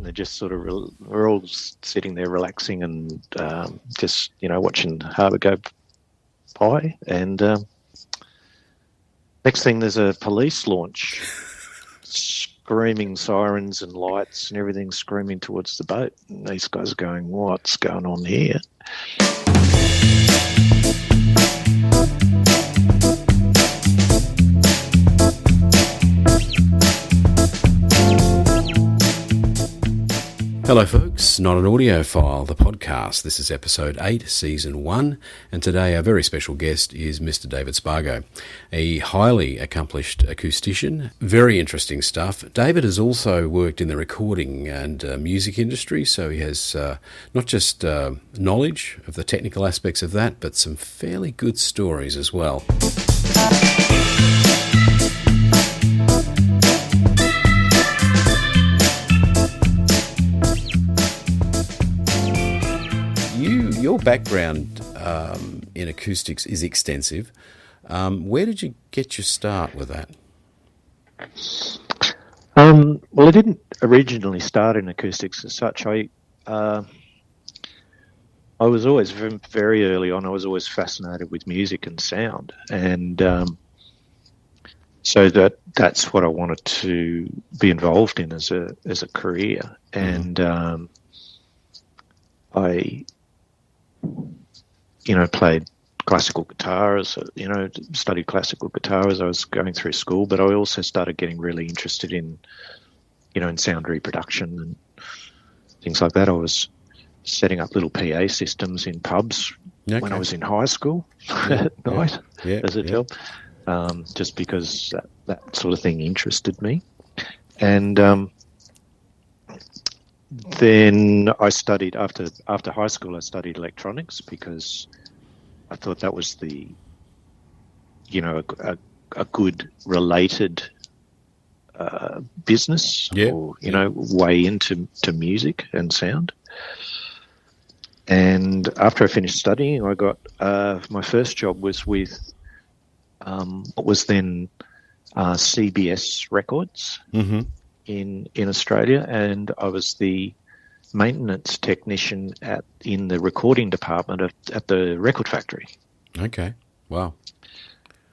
and they're just sort of we're all sitting there relaxing and just watching Harbour go by, and next thing there's a police launch, screaming sirens and lights and everything screaming towards the boat, and these guys are going, what's going on here? Hello folks, Not an Audiophile, the podcast. This is episode 8, season 1, and today our very special guest is Mr. David Spargo, a highly accomplished acoustician. Very interesting stuff. David has also worked in the recording and music industry, so he has not just knowledge of the technical aspects of that, but some fairly good stories as well. Your background in acoustics is extensive. Where did you get your start with that? Well, I didn't originally start in acoustics as such. I was always very early on. I was always fascinated with music and sound, and so that's what I wanted to be involved in as a career. And I played classical guitar, studied classical guitar as I was going through school, but I also started getting really interested in sound reproduction and things like that. I was setting up little PA systems in pubs when I was in high school at night as a job, just because that sort of thing interested me. And then I studied after high school. I studied electronics because I thought that was a good related business, or way into music and sound. And after I finished studying, I got my first job was with what was then CBS Records. In Australia, and I was the maintenance technician in the recording department at the record factory. Okay, wow.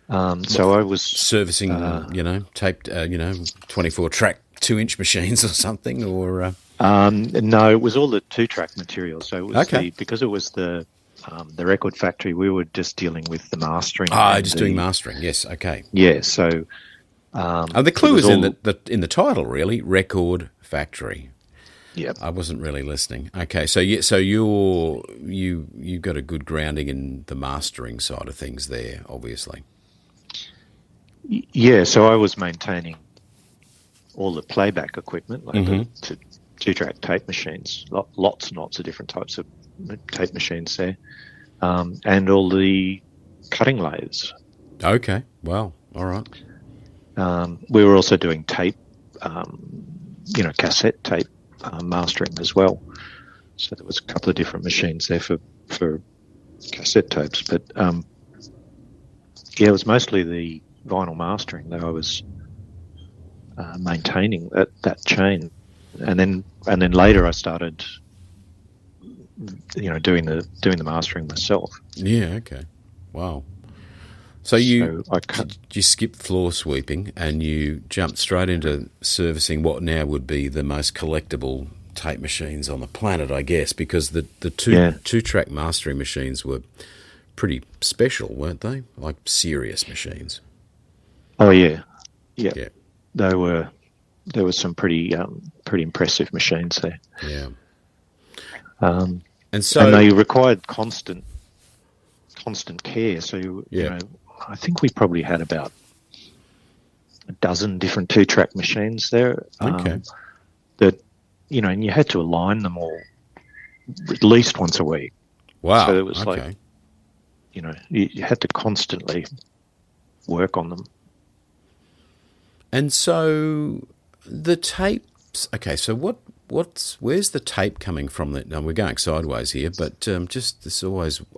So I was servicing, taped, 24-track 2-inch machines or something, or no, it was all the 2-track material. So it was because it was the record factory. We were just dealing with the mastering. Doing mastering. Yes, okay. Yeah, so. The clue is in the title, really. Record factory. Yep. I wasn't really listening. Okay, so you got a good grounding in the mastering side of things there, obviously. Yeah, so I was maintaining all the playback equipment, like the 2-track tape machines, lots and lots of different types of tape machines there, and all the cutting lathes. Okay, wow, all right. We were also doing tape, cassette tape mastering as well. So there was a couple of different machines there for cassette tapes. But, it was mostly the vinyl mastering that I was maintaining, that chain. And then later I started, doing the mastering myself. Yeah, okay. Wow. So you skipped floor sweeping and you jumped straight into servicing what now would be the most collectible tape machines on the planet, I guess, because the two-track mastering machines were pretty special, weren't they? Like serious machines. Oh yeah. There were some pretty impressive machines there. Yeah. And they required constant care. So I think we probably had about a dozen different 2-track machines there. Okay. That, and you had to align them all at least once a week. Wow. So it was like, you had to constantly work on them. And so the tapes, so where's the tape coming from? Now we're going sideways here, but I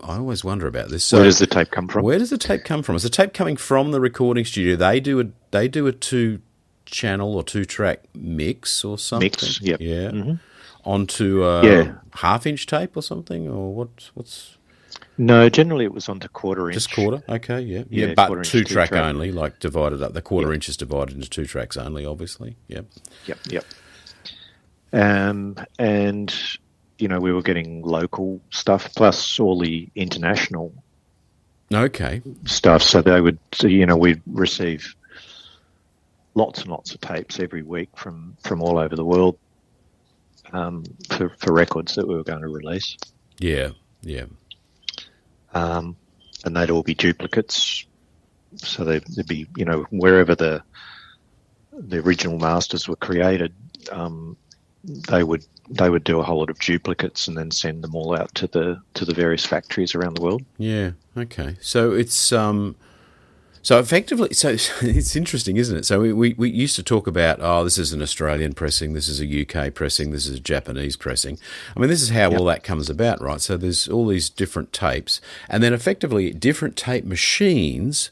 always wonder about this. So where does the tape come from? Where does the tape come from? Is the tape coming from the recording studio? They do a 2 channel or 2-track mix or something. Mix, yep. Yeah. Mm-hmm. Onto half-inch tape or something, or what's? No, generally it was onto quarter-inch. Just quarter? Okay, yeah. Yeah, but quarter-inch, 2-track two-track. only, like divided up. The quarter-inch is divided into 2 tracks only, obviously. Yep. Yep. And, we were getting local stuff plus all the international stuff. So they would, we'd receive lots and lots of tapes every week from all over the world for records that we were going to release. Yeah. And they'd all be duplicates. So they'd be, wherever the original masters were created, they would do a whole lot of duplicates and then send them all out to the various factories around the world. Yeah. Okay. So it's so effectively, so it's interesting, isn't it? So we used to talk about, this is an Australian pressing, this is a UK pressing, this is a Japanese pressing. I mean, this is how all that comes about, right? So there's all these different tapes, and then effectively different tape machines,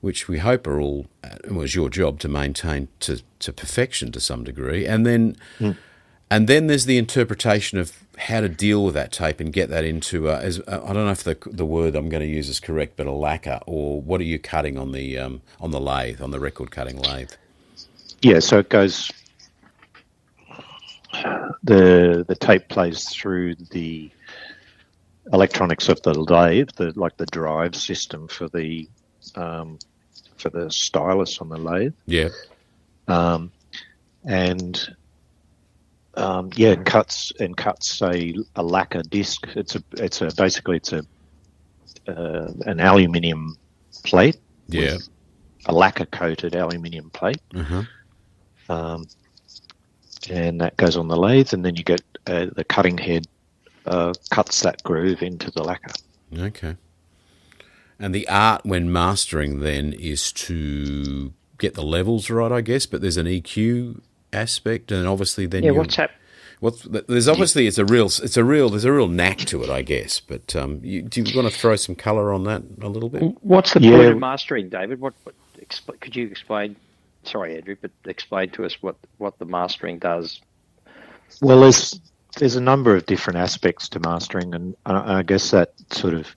which we hope are all, it was your job to maintain to perfection to some degree, and then there's the interpretation of how to deal with that tape and get that into, I don't know if the word I'm going to use is correct, but a lacquer, or what are you cutting on the lathe, on the record cutting lathe? Yeah, so it goes, the tape plays through the electronics of the lathe, the drive system for the stylus on the lathe. Yeah. It cuts a lacquer disc. It's basically an aluminium plate. Yeah. With a lacquer coated aluminium plate. Uh-huh. And that goes on the lathe, and then you get the cutting head cuts that groove into the lacquer. Okay. And the art when mastering then is to get the levels right, I guess, but there's an EQ aspect, and obviously then what's that? There's obviously there's a real knack to it, I guess. But do you want to throw some colour on that a little bit? What's the point of mastering, David? Could you explain? Sorry, Andrew, but explain to us what the mastering does. Well, there's a number of different aspects to mastering, and I guess that sort of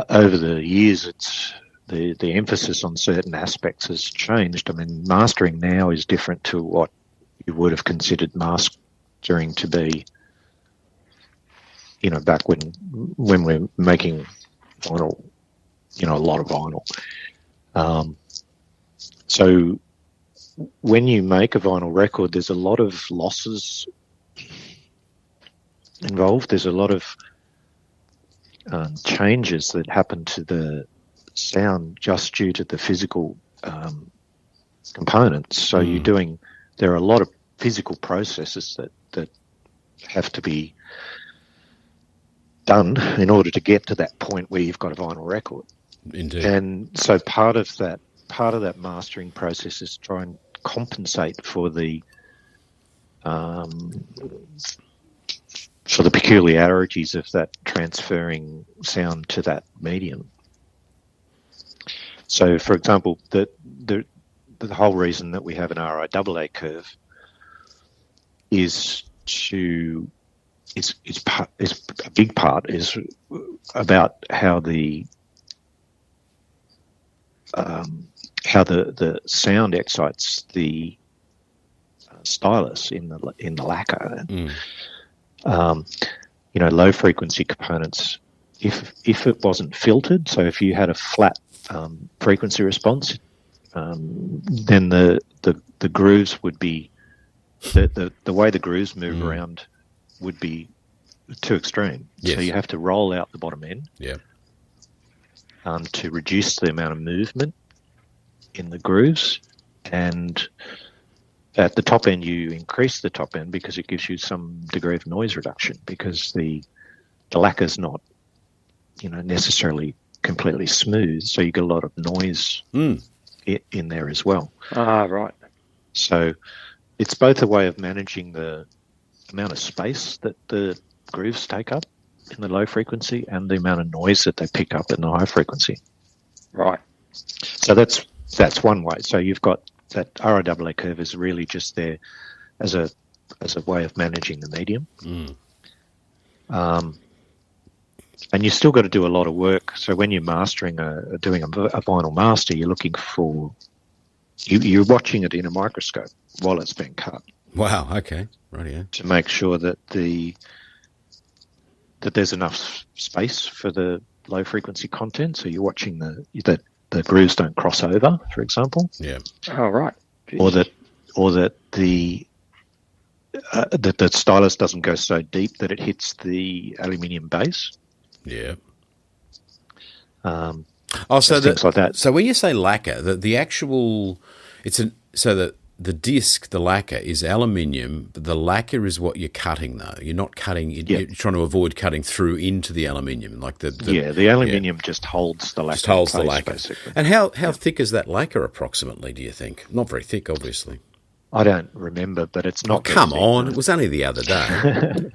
over the years, it's the emphasis on certain aspects has changed. I mean, mastering now is different to what you would have considered mastering to be, back when we're making vinyl, a lot of vinyl. So when you make a vinyl record, there's a lot of losses involved. There's a lot of changes that happen to the sound just due to the physical components. So there are a lot of physical processes that have to be done in order to get to that point where you've got a vinyl record. Indeed. And so part of that mastering process is to try and compensate for the peculiarities of that transferring sound to that medium. So, for example, the whole reason that we have an RIAA curve is a big part is about how the sound excites the stylus in the lacquer. Low frequency components, if it wasn't filtered, so if you had a flat frequency response, then the grooves would be the way the grooves move around would be too extreme. Yes. So you have to roll out the bottom end. Yeah. To reduce the amount of movement in the grooves, and at the top end you increase the top end because it gives you some degree of noise reduction, because the lacquer's not necessarily completely smooth, so you get a lot of noise in there as well. Right. So it's both a way of managing the amount of space that the grooves take up in the low frequency and the amount of noise that they pick up in the high frequency. Right. So that's one way. So you've got that RIAA curve is really just there as a way of managing the medium. And you still got to do a lot of work. So when you're mastering doing a vinyl master, you're looking for you're watching it in a microscope while it's being cut. Wow. Okay. Right. Yeah. To make sure that that there's enough space for the low frequency content. So you're watching that the grooves don't cross over, for example. Yeah. Oh, right. Jeez. Or that the stylus doesn't go so deep that it hits the aluminium base. Yeah. So things like that. So when you say lacquer, the actual, the disc, the lacquer is aluminium. But the lacquer is what you're cutting, though. You're not cutting. You're trying to avoid cutting through into the aluminium, like the aluminium just holds the lacquer. Just holds the lacquer. Basically. And how thick is that lacquer approximately? Do you think? Not very thick, obviously. I don't remember, but it's not. Oh, come on! It was only the other day.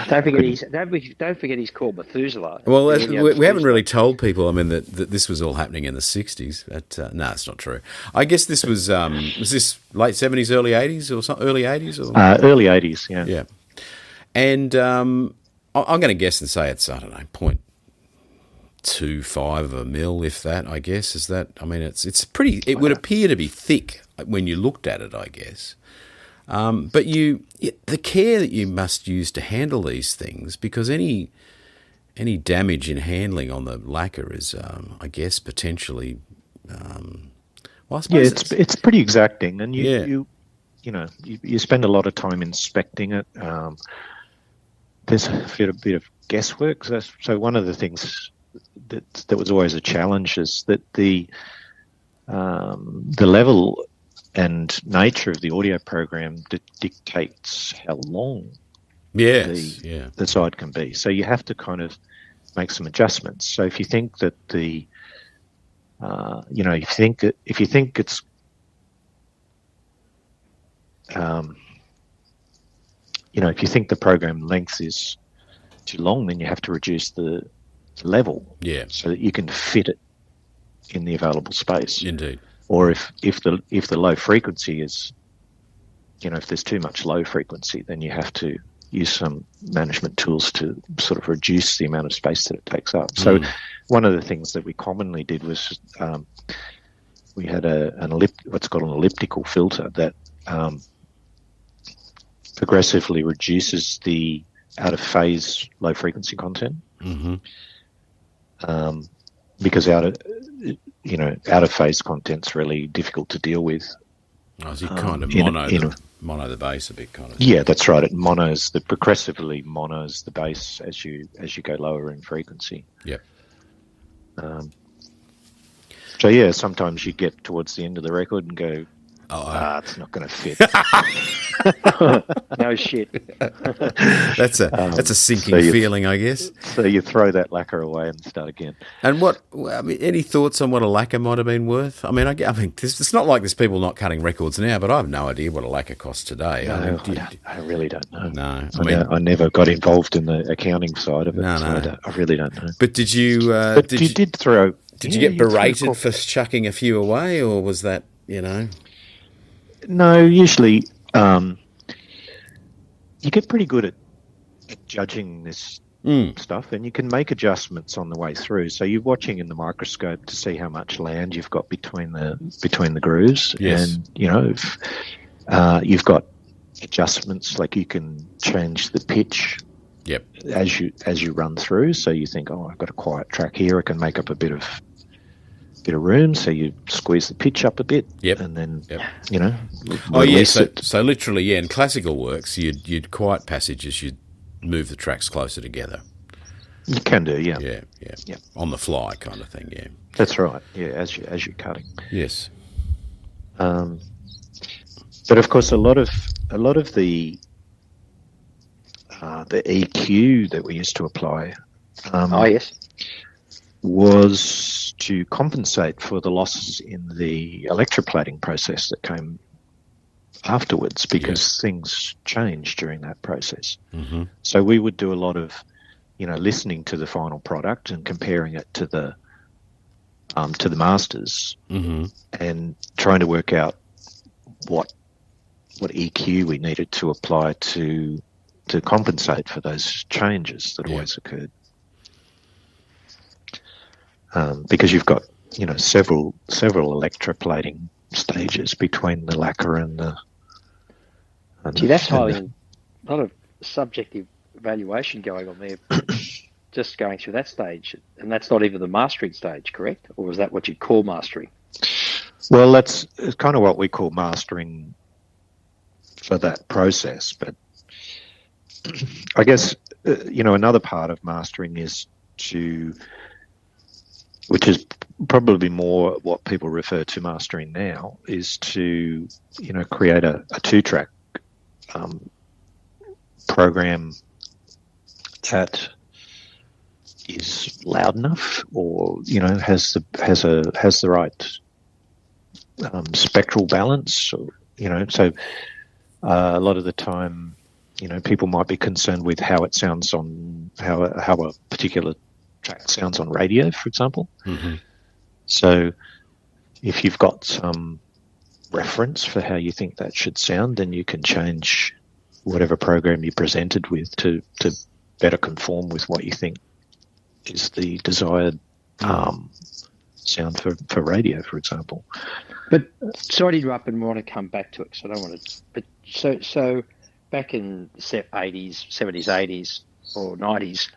Don't forget he's called Methuselah. Well, we haven't really told people. I mean, that this was all happening in the 60s. But no, it's not true. I guess this was this late 70s, early 80s, or something? Early 80s, or early 80s. Yeah. Yeah. And I'm going to guess and say it's, I don't know, 0.25 of a mil, if that. I guess is that. I mean, it's pretty. It would appear to be thick when you looked at it, I guess. But the care that you must use to handle these things, because any damage in handling on the lacquer is, I guess, potentially. I suppose it's pretty exacting, and you spend a lot of time inspecting it. There's a bit of guesswork. So one of the things that was always a challenge is that the level and nature of the audio program that dictates how long the side can be. So you have to kind of make some adjustments. So if you think that if you think it's if you think the program length is too long, then you have to reduce the level, so that you can fit it in the available space. Indeed. Or if the low frequency is, if there's too much low frequency, then you have to use some management tools to sort of reduce the amount of space that it takes up. So one of the things that we commonly did was we had what's called an elliptical filter that progressively reduces the out of phase low frequency content. Mm-hmm. Because out of phase content's really difficult to deal with. Oh, so you kind of mono the bass a bit, kind of. Yeah, that's right. It progressively monos the bass as you go lower in frequency. Yep. So sometimes you get towards the end of the record and go, it's not going to fit. No shit. That's a sinking feeling, I guess. So you throw that lacquer away and start again. And any thoughts on what a lacquer might have been worth? I mean, it's not like there's people not cutting records now, but I have no idea what a lacquer costs today. No, I really don't know. No, I never got involved in the accounting side of it. No. So I really don't know. But did you? Did you get berated for chucking a few away, or was that No, usually you get pretty good at judging this stuff, and you can make adjustments on the way through. So you're watching in the microscope to see how much land you've got between the grooves, yes. And if you've got adjustments, like you can change the pitch. Yep. As you run through, so you think, I've got a quiet track here, I can make up a bit of room, so you squeeze the pitch up a bit, and then release it. So literally, in classical works, you'd quiet passages, you'd move the tracks closer together. You can do, yeah, on the fly kind of thing, yeah. That's right, yeah, as you're cutting, yes. But of course, a lot of the EQ that we used to apply, was to compensate for the losses in the electroplating process that came afterwards, because things changed during that process. Mm-hmm. So we would do a lot of, listening to the final product and comparing it to the to the masters, Mm-hmm. and trying to work out what EQ we needed to apply to compensate for those changes that always occurred. Because you've got, several electroplating stages between the lacquer and the. Gee, that's highly a lot of subjective evaluation going on there. Just going through that stage, and that's not even the mastering stage, correct? Or is that what you call mastering? Well, it's kind of what we call mastering for that process. But I guess, another part of mastering is which is probably more what people refer to mastering now, is to, create a 2-track program that is loud enough, or has the right spectral balance, or, so a lot of the time, people might be concerned with how it sounds on how a particular track sounds on radio, for example. Mm-hmm. So if you've got some reference for how you think that should sound, then you can change whatever program you're presented with to better conform with what you think is the desired sound for radio, for example. But sorry to interrupt, and we want to come back to it, so I don't want to. But so back in the 80s, 70s, 80s, or 90s,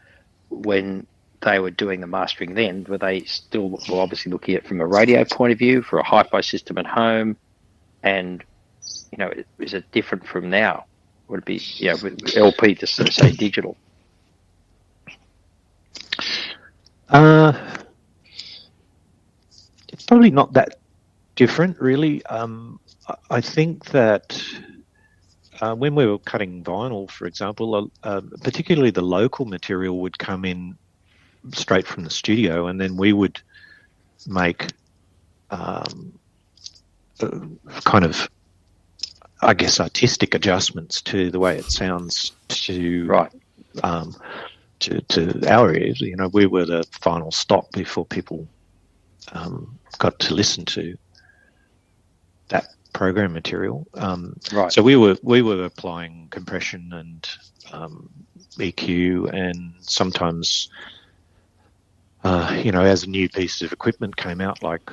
when they were doing the mastering, then were they still obviously looking at it from a radio point of view for a HiFi system at home, and is it different from now? Would it be with LP to say digital? It's probably not that different, really. I think that when we were cutting vinyl, for example, particularly the local material would come in straight from the studio, and then we would make kind of, I guess, artistic adjustments to the way it sounds to our ears. We were the final stop before people got to listen to that program material. So we were applying compression and EQ, and sometimes as new pieces of equipment came out, like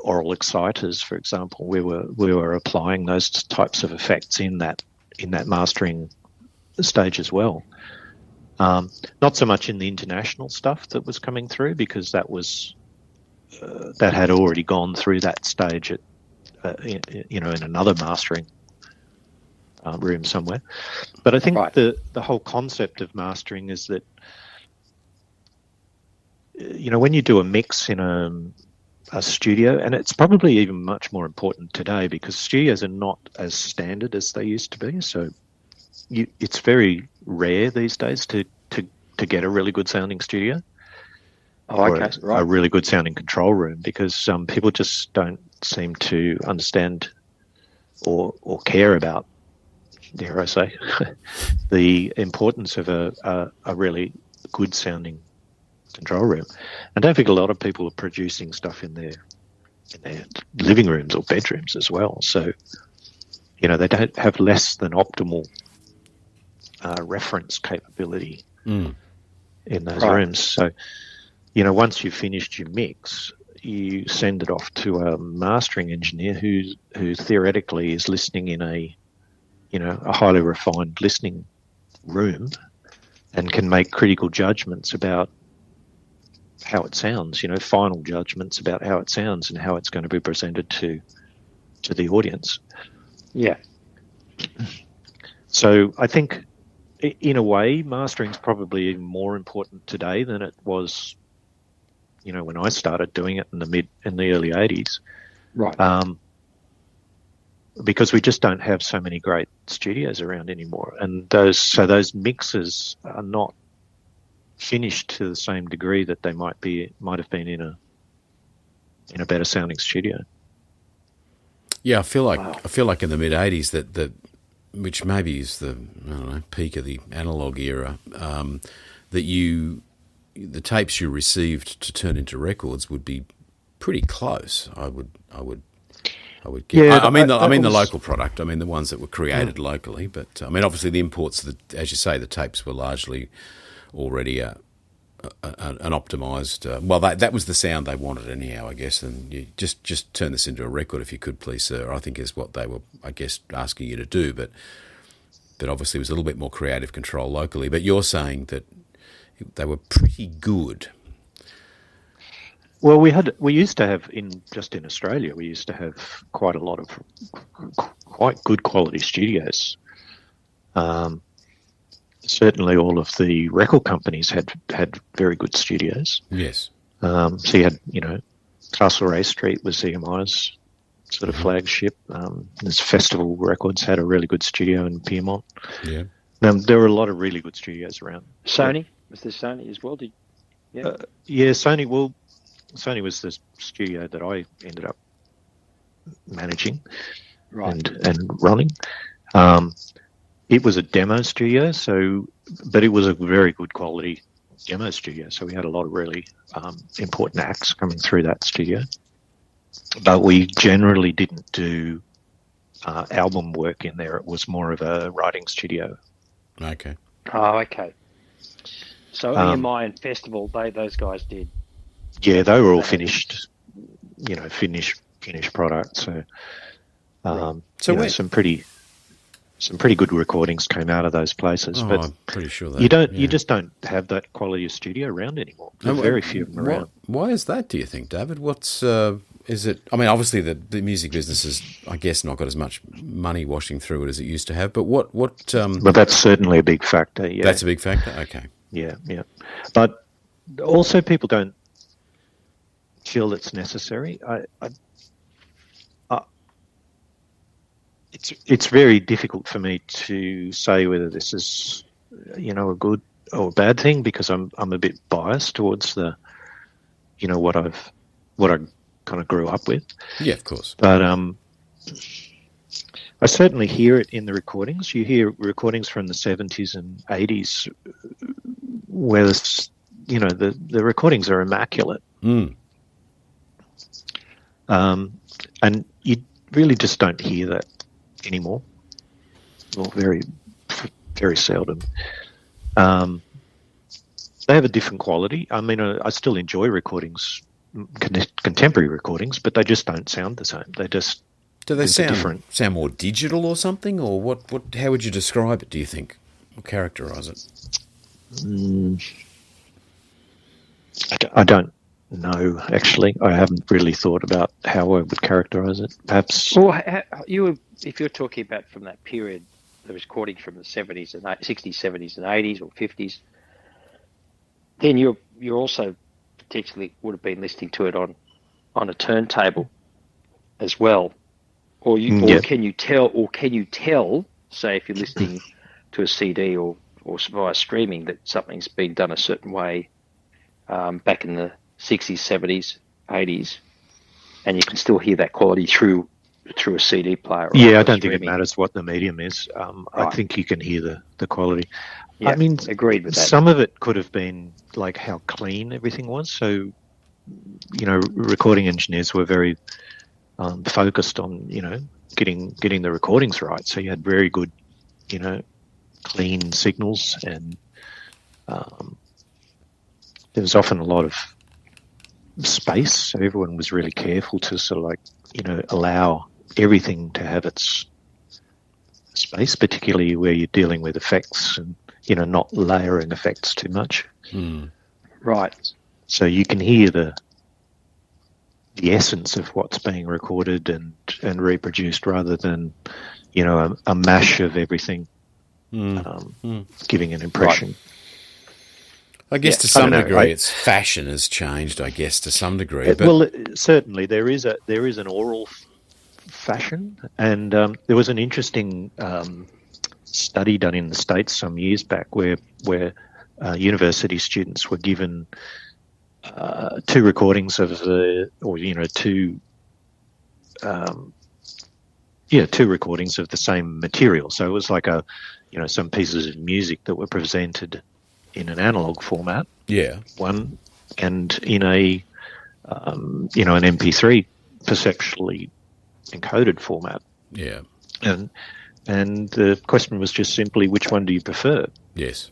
oral exciters, for example, we were applying those types of effects in that mastering stage as well. Not so much in the international stuff that was coming through, because that had already gone through that stage at in another mastering room somewhere. But I think the whole concept of mastering is that when you do a mix in a studio, and it's probably even much more important today because studios are not as standard as they used to be. So it's very rare these days to get a really good sounding studio. Or a really good sounding control room, because people just don't seem to understand or care about, dare I say, the importance of a really good sounding control room. I don't think a lot of people are producing stuff in their living rooms or bedrooms as well. So, they don't have less than optimal reference capability in those rooms. So, once you've finished your mix, you send it off to a mastering engineer who theoretically is listening in a highly refined listening room and can make critical judgments about how it sounds, final judgments about how it sounds and how it's going to be presented to the audience. Yeah. So I think, in a way, mastering is probably even more important today than it was, when I started doing it in the early 80s. Right. Because we just don't have so many great studios around anymore, and those mixes are not finished to the same degree that they might have been in a better sounding studio. Yeah, I feel like in the mid '80s that which maybe is the peak of the analog era, that the tapes you received to turn into records would be pretty close. I would guess. Yeah, I mean the was, local product. I mean the ones that were created locally. But I mean, obviously the imports, as you say, the tapes were largely already an optimised. Well, that was the sound they wanted anyhow, I guess. And you just turn this into a record if you could, please, sir. I think is what they were, I guess, asking you to do. But obviously it was a little bit more creative control locally. But you're saying that they were pretty good. Well, we used to have in Australia, we used to have quite a lot of quite good quality studios. Certainly, all of the record companies had very good studios. Yes. So you had, Castlereagh Street was EMI's sort of flagship. This Festival Records had a really good studio in Pyrmont. Yeah. There were a lot of really good studios around. Sony? Was there Sony as well? Sony. Well, Sony was the studio that I ended up managing and running. It was a demo studio, but it was a very good quality demo studio. So we had a lot of really important acts coming through that studio. But we generally didn't do album work in there. It was more of a writing studio. Okay. Oh, okay. So EMI and Festival, those guys did. Yeah, they were all finished product. So, some pretty good recordings came out of those places. But I'm pretty sure that you just don't have that quality of studio around anymore. There's very few of them around. Why is that? Do you think, David? What's is it? I mean, obviously the music business has, I guess, not got as much money washing through it as it used to have. But what? But that's certainly a big factor. Yeah, that's a big factor. Okay. Yeah. But also, people don't feel it's necessary. It's very difficult for me to say whether this is, a good or a bad thing, because I'm a bit biased towards the, what I kind of grew up with. Yeah, of course. But I certainly hear it in the recordings. You hear recordings from the 70s and 80s where the recordings are immaculate. Mm. And you really just don't hear that anymore, or very, very seldom. They have a different quality. I mean, I still enjoy recordings, contemporary recordings, but they just don't sound the same. They just sound more digital or something, or what? How would you describe it? Do you think, or characterise it? I don't know. Actually, I haven't really thought about how I would characterise it. Perhaps. Well, if you're talking about from that period, the recordings from the 70s and 60s, 70s, and 80s or 50s, then you're also potentially would have been listening to it on a turntable as well, or can you tell? Say if you're listening to a CD or via streaming that something's been done a certain way back in the 60s, 70s, 80s, and you can still hear that quality through a CD player. I don't think it matters what the medium is. I think you can hear the quality. Yeah, I mean, agreed with that. Some of it could have been like how clean everything was. So, recording engineers were very focused on, getting the recordings right. So you had very good, clean signals, and there was often a lot of space. So everyone was really careful to sort of allow everything to have its space, particularly where you're dealing with effects and, not layering effects too much. Mm. Right. So you can hear the essence of what's being recorded and reproduced, rather than, a mash of everything, giving an impression. Right. I guess to some degree, its fashion has changed. I guess to some degree, but... well, certainly there is an oral fashion, and there was an interesting study done in the States some years back where university students were given two recordings of two recordings of the same material. So it was like some pieces of music that were presented in an analog format. Yeah. One, and in a an MP3 perceptually encoded format. Yeah. And the question was just simply, which one do you prefer? Yes.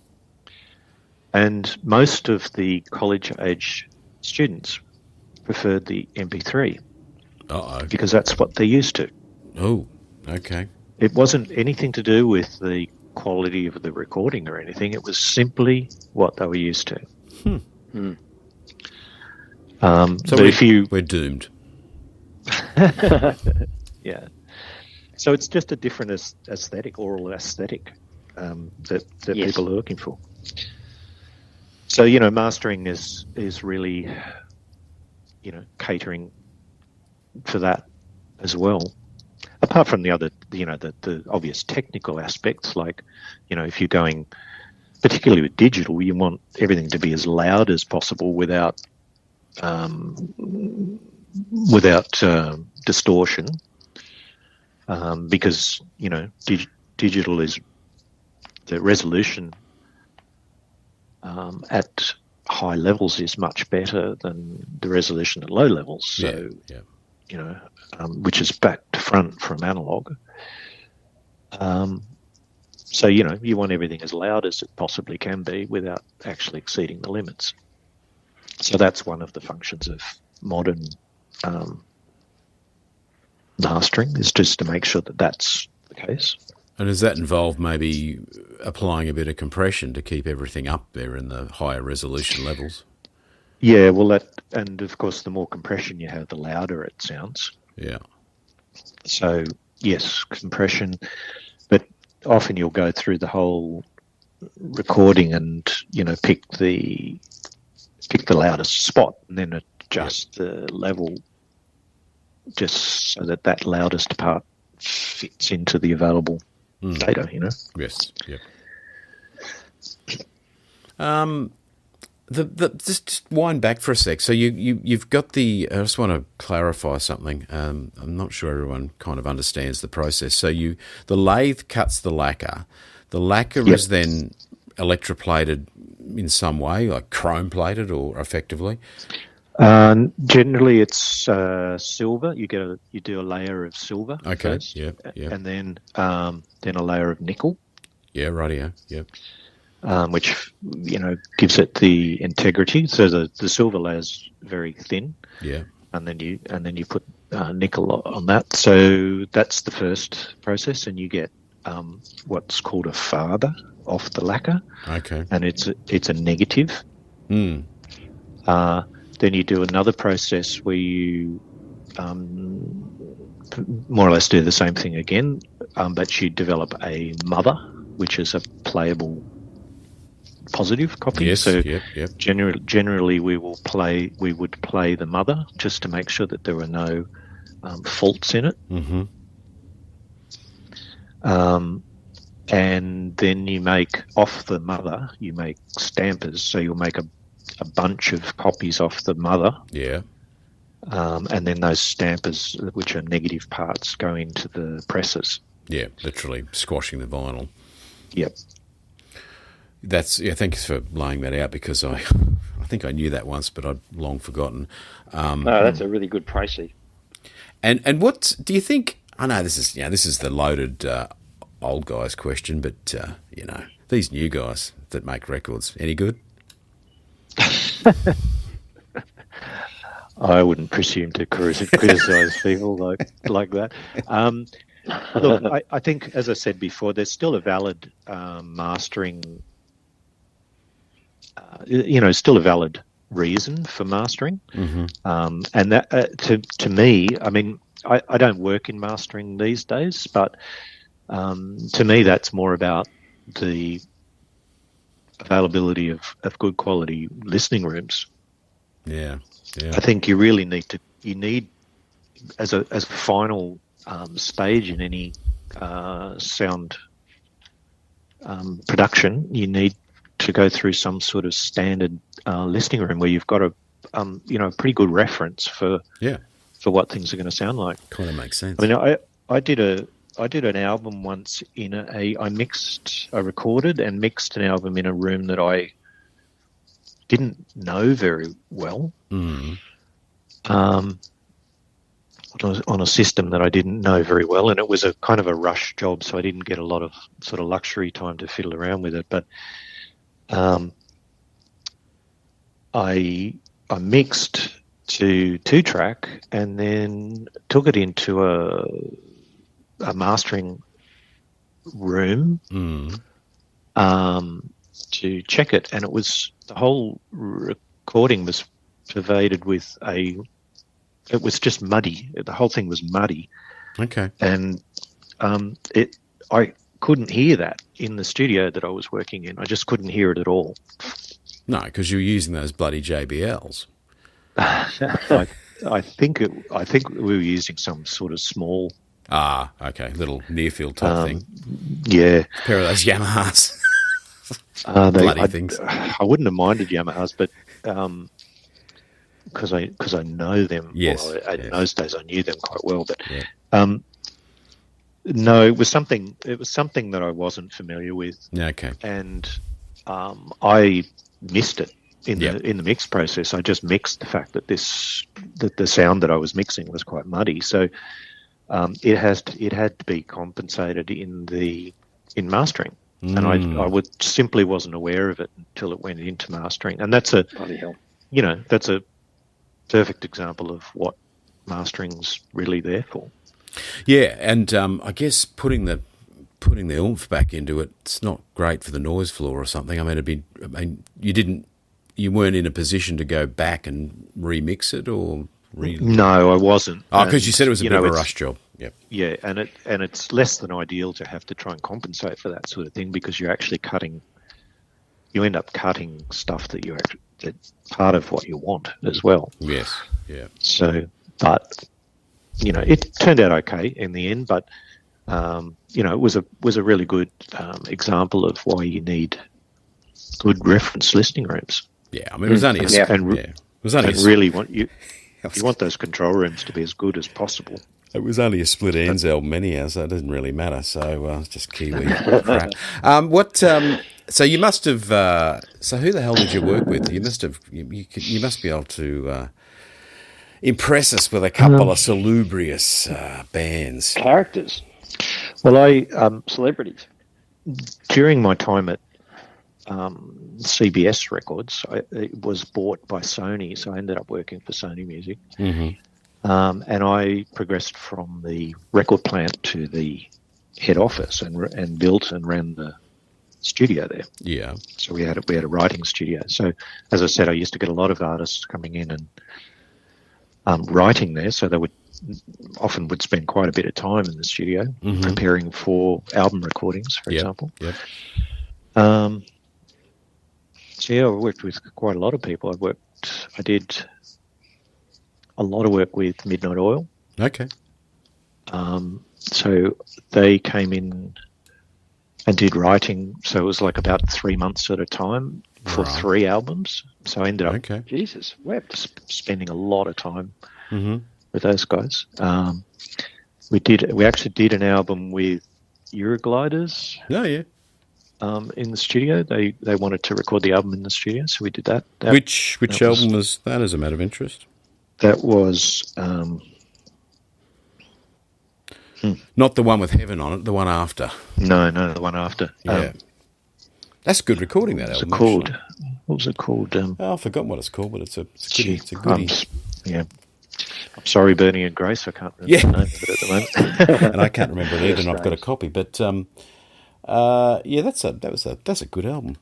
And most of the college-age students preferred the MP3 because that's what they're used to. Oh, okay. It wasn't anything to do with the quality of the recording or anything. It was simply what they were used to. So we're doomed. Yeah. So it's just a different aesthetic, oral aesthetic that Yes. people are looking for. So, mastering is really, catering for that as well. Apart from the other, the obvious technical aspects, like, if you're going, particularly with digital, you want everything to be as loud as possible without distortion, because, digital is the resolution at high levels is much better than the resolution at low levels. So, which is back to front from analog. So, you want everything as loud as it possibly can be without actually exceeding the limits. So that's one of the functions of modern mastering, is just to make sure that that's the case. And does that involve maybe applying a bit of compression to keep everything up there in the higher resolution levels? Yeah, well, and of course, the more compression you have, the louder it sounds. Yeah. So, yes, compression, but often you'll go through the whole recording and, pick the loudest spot and then adjust the level just so that loudest part fits into the available data, Yes, yeah. Just wind back for a sec. So you've got I just want to clarify something. I'm not sure everyone kind of understands the process. So the lathe cuts the lacquer. The lacquer is then electroplated in some way, like chrome plated, or effectively. Generally, it's silver. You do a layer of silver. Okay. First, yeah. And then a layer of nickel. Yeah, rightio. Yeah. Which gives it the integrity. So the silver layer is very thin. Yeah. And then you put nickel on that. So that's the first process, and you get what's called a father off the lacquer. Okay. And it's a negative. Then you do another process where you more or less do the same thing again, but you develop a mother, which is a playable positive copy. Yes. So yep. generally we would play the mother just to make sure that there were no faults in it. Mm-hmm. And then you make off the mother, you make stampers. So you'll make a bunch of copies off the mother. Yeah. And then those stampers, which are negative parts, go into the presses. Yeah, literally squashing the vinyl. Yep. Thanks for laying that out, because I think I knew that once, but I'd long forgotten. No, that's a really good précis. And what do you think? I know this is the loaded old guys question, but these new guys that make records, any good? I wouldn't presume to criticise people like that. Look, I think, as I said before, there's still a valid mastering. Still a valid reason for mastering, and that to me, I mean, I don't work in mastering these days, but to me, that's more about the availability of good quality listening rooms. Yeah. I think you really need as a final stage in any sound production, you need to go through some sort of standard listening room where you've got a pretty good reference for what things are going to sound like. Kind of makes sense. I mean, I did an album once I recorded and mixed an album in a room that I didn't know very well. on a system that I didn't know very well, and it was a kind of a rush job, so I didn't get a lot of sort of luxury time to fiddle around with it. But I mixed to 2-track and then took it into a mastering room to check it, and it was the whole recording was pervaded with it was just muddy. The whole thing was muddy. Okay. And I couldn't hear that in the studio that I was working in. I just couldn't hear it at all. No, because you were using those bloody JBLs. I think we were using some sort of small. Okay, little near field type thing. Yeah, a pair of those Yamahas. Bloody things. I wouldn't have minded Yamahas, but because I know them. Yes, well, in those days I knew them quite well. But no, it was something that I wasn't familiar with. Okay, and I missed it. In the mix process, I just mixed the fact that the sound that I was mixing was quite muddy. So it had to be compensated in mastering, and I simply wasn't aware of it until it went into mastering. And that's a perfect example of what mastering's really there for. Yeah, and I guess putting the oomph back into it, it's not great for the noise floor or something. I mean, you weren't in a position to go back and remix it, or No, I wasn't. Oh, because you said it was a bit of a rush job. Yep. Yeah, and it's less than ideal to have to try and compensate for that sort of thing, because you're actually you end up cutting stuff that's part of what you want as well. Yes. Yeah. So, but it turned out okay in the end, but it was a really good example of why you need good reference listening rooms. Yeah, I mean, it was only really you want those control rooms to be as good as possible. It was only a split ends album anyhow, so it doesn't really matter. So it's just Kiwi crap. So you must have. So who the hell did you work with? You must have. You must be able to impress us with a couple of salubrious bands. Characters. Well, celebrities. During my time at CBS Records, it was bought by Sony, so I ended up working for Sony Music. Mm-hmm. And I progressed from the record plant to the head office and built and ran the studio there. Yeah. So we had a writing studio. So as I said, I used to get a lot of artists coming in and writing there. So they would spend quite a bit of time in the studio preparing for album recordings, for example. Yep. So yeah, I worked with quite a lot of people. I did a lot of work with Midnight Oil. Okay. So they came in and did writing. So it was like about 3 months at a time for 3 albums. So I ended up Jesus wept spending a lot of time with those guys. We actually did an album with Eurogliders. Oh yeah. In the studio, they wanted to record the album in the studio, so we did that. Which album was that, as a matter of interest? That was not the one with Heaven on it, the one after. No, the one after. Yeah, that's a good recording. That album. What was it called? I've forgotten what it's called, but it's a goodie. Yeah. I'm sorry, Bernie and Grace. I can't remember the name of it at the moment, and I can't remember it either. And I've got a copy, but that's a good album.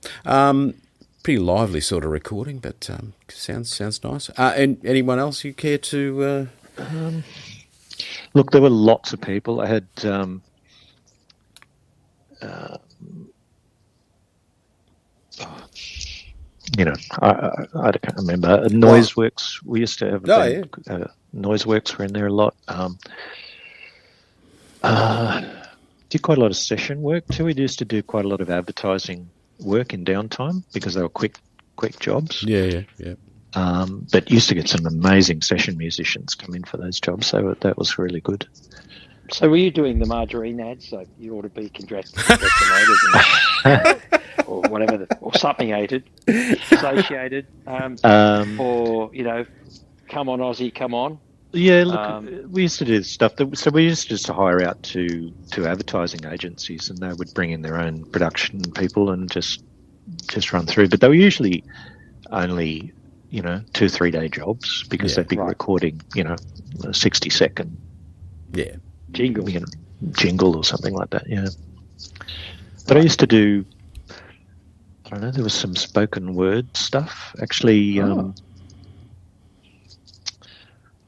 Pretty lively sort of recording, but sounds nice. And anyone else you care to? Look, there were lots of people. I had I can't remember. Noiseworks. We used to have Noiseworks were in there a lot. Did quite a lot of session work too. We used to do quite a lot of advertising work in downtime because they were quick jobs. Yeah. But used to get some amazing session musicians come in for those jobs. So that was really good. So were you doing the margarine ads? So you ought to be congratulated or whatever, or something-ated, satiated, or come on, Aussie, come on. Yeah, look, we used to do stuff. So we used to just hire out to advertising agencies, and they would bring in their own production people and just run through. But they were usually only, 2 or 3 day jobs because they'd be recording, a 60-second jingle or something like that. Yeah. But I used to do, I don't know, there was some spoken word stuff. Actually,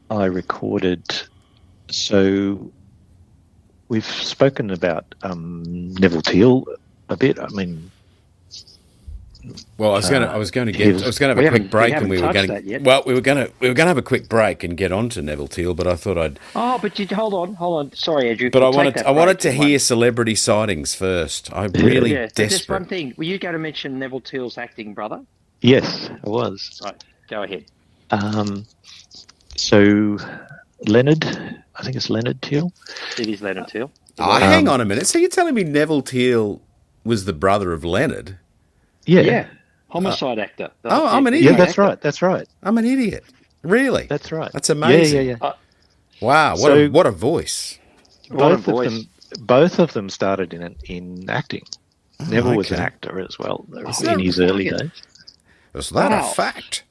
I recorded, so we've spoken about Neville Thiele a bit. I mean, well, I was going to have a quick break, and we were going to have a quick break and get on to Neville Thiele, but I thought I'd. Oh, but hold on. Sorry, Andrew. But I wanted to hear celebrity sightings first. I really desperate. Just one thing. Were you going to mention Neville Thiele's acting brother? Yes, I was. Right, go ahead. So Leonard, I think it's Leonard Thiele. It is Leonard Thiele. Oh, hang on a minute. So you're telling me Neville Thiele was the brother of Leonard? Yeah. Homicide actor. I'm an idiot. Yeah, that's right. I'm an idiot. Really? That's right. That's amazing. Yeah. Wow, what a voice. Both of them started in acting. Neville was an actor as well in his early days. Is that a fact?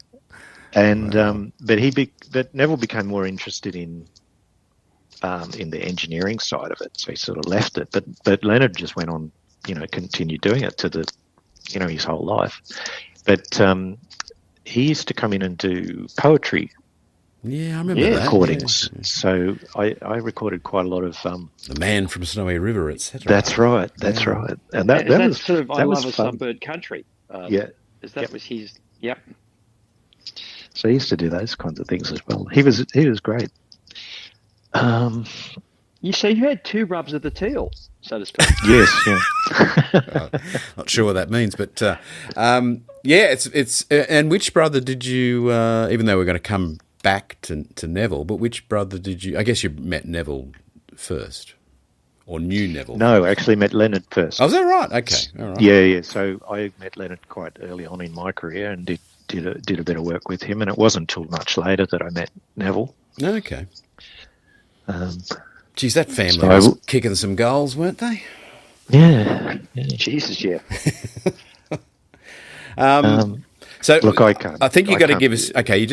And but Neville became more interested in the engineering side of it, so he sort of left it. But Leonard just went on, continued doing it to his whole life. But he used to come in and do poetry. Yeah, I remember that. Recordings. Yeah. So I recorded quite a lot of The Man from Snowy River, etc. That's right. And that was sort of that I was Love a fun. Sunbird Country. Was his? Yep. So he used to do those kinds of things as well. He was great. You had 2 rubs of the teal, so to speak. Yes, yeah. Not sure what that means, but it's. And which brother did you? Even though we're going to come back to Neville, but which brother did you? I guess you met Neville first, or knew Neville. No, I actually met Leonard first. Oh, is that right? Okay, all right. Yeah. So I met Leonard quite early on in my career and did a bit of work with him, and it wasn't until much later that I met Neville. Okay. Geez, that family was kicking some goals, weren't they? Yeah. Jesus, yeah. So look, I can't. I think you got to give us. Okay.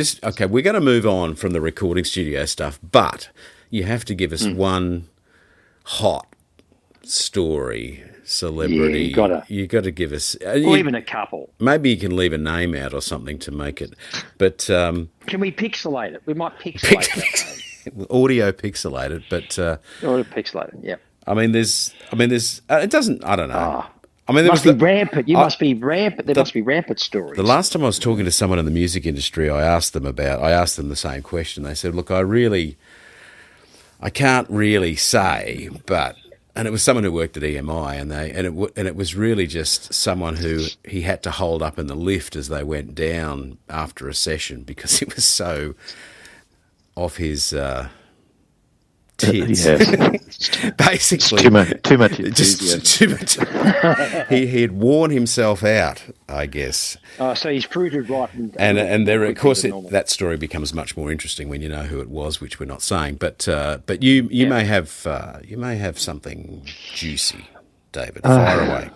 We're going to move on from the recording studio stuff, but you have to give us one hot story. Celebrity, you got to give us, or even a couple. Maybe you can leave a name out or something to make it. But can we pixelate it? We might pixelate it. Audio pixelated, but audio pixelated. Yeah. I mean, there's. It doesn't. I don't know. I mean, there must be rampant. Must be rampant. There must be rampant stories. The last time I was talking to someone in the music industry, I asked them the same question. They said, "Look, I can't really say, but." And it was someone who worked at EMI, and it was really just someone who he had to hold up in the lift as they went down after a session because he was so off his tits. Basically, too much enthusiasm. He had worn himself out, I guess. So he's fruited right. And there, of course, that story becomes much more interesting when you know who it was, which we're not saying. But you may have something juicy, David. Fire away.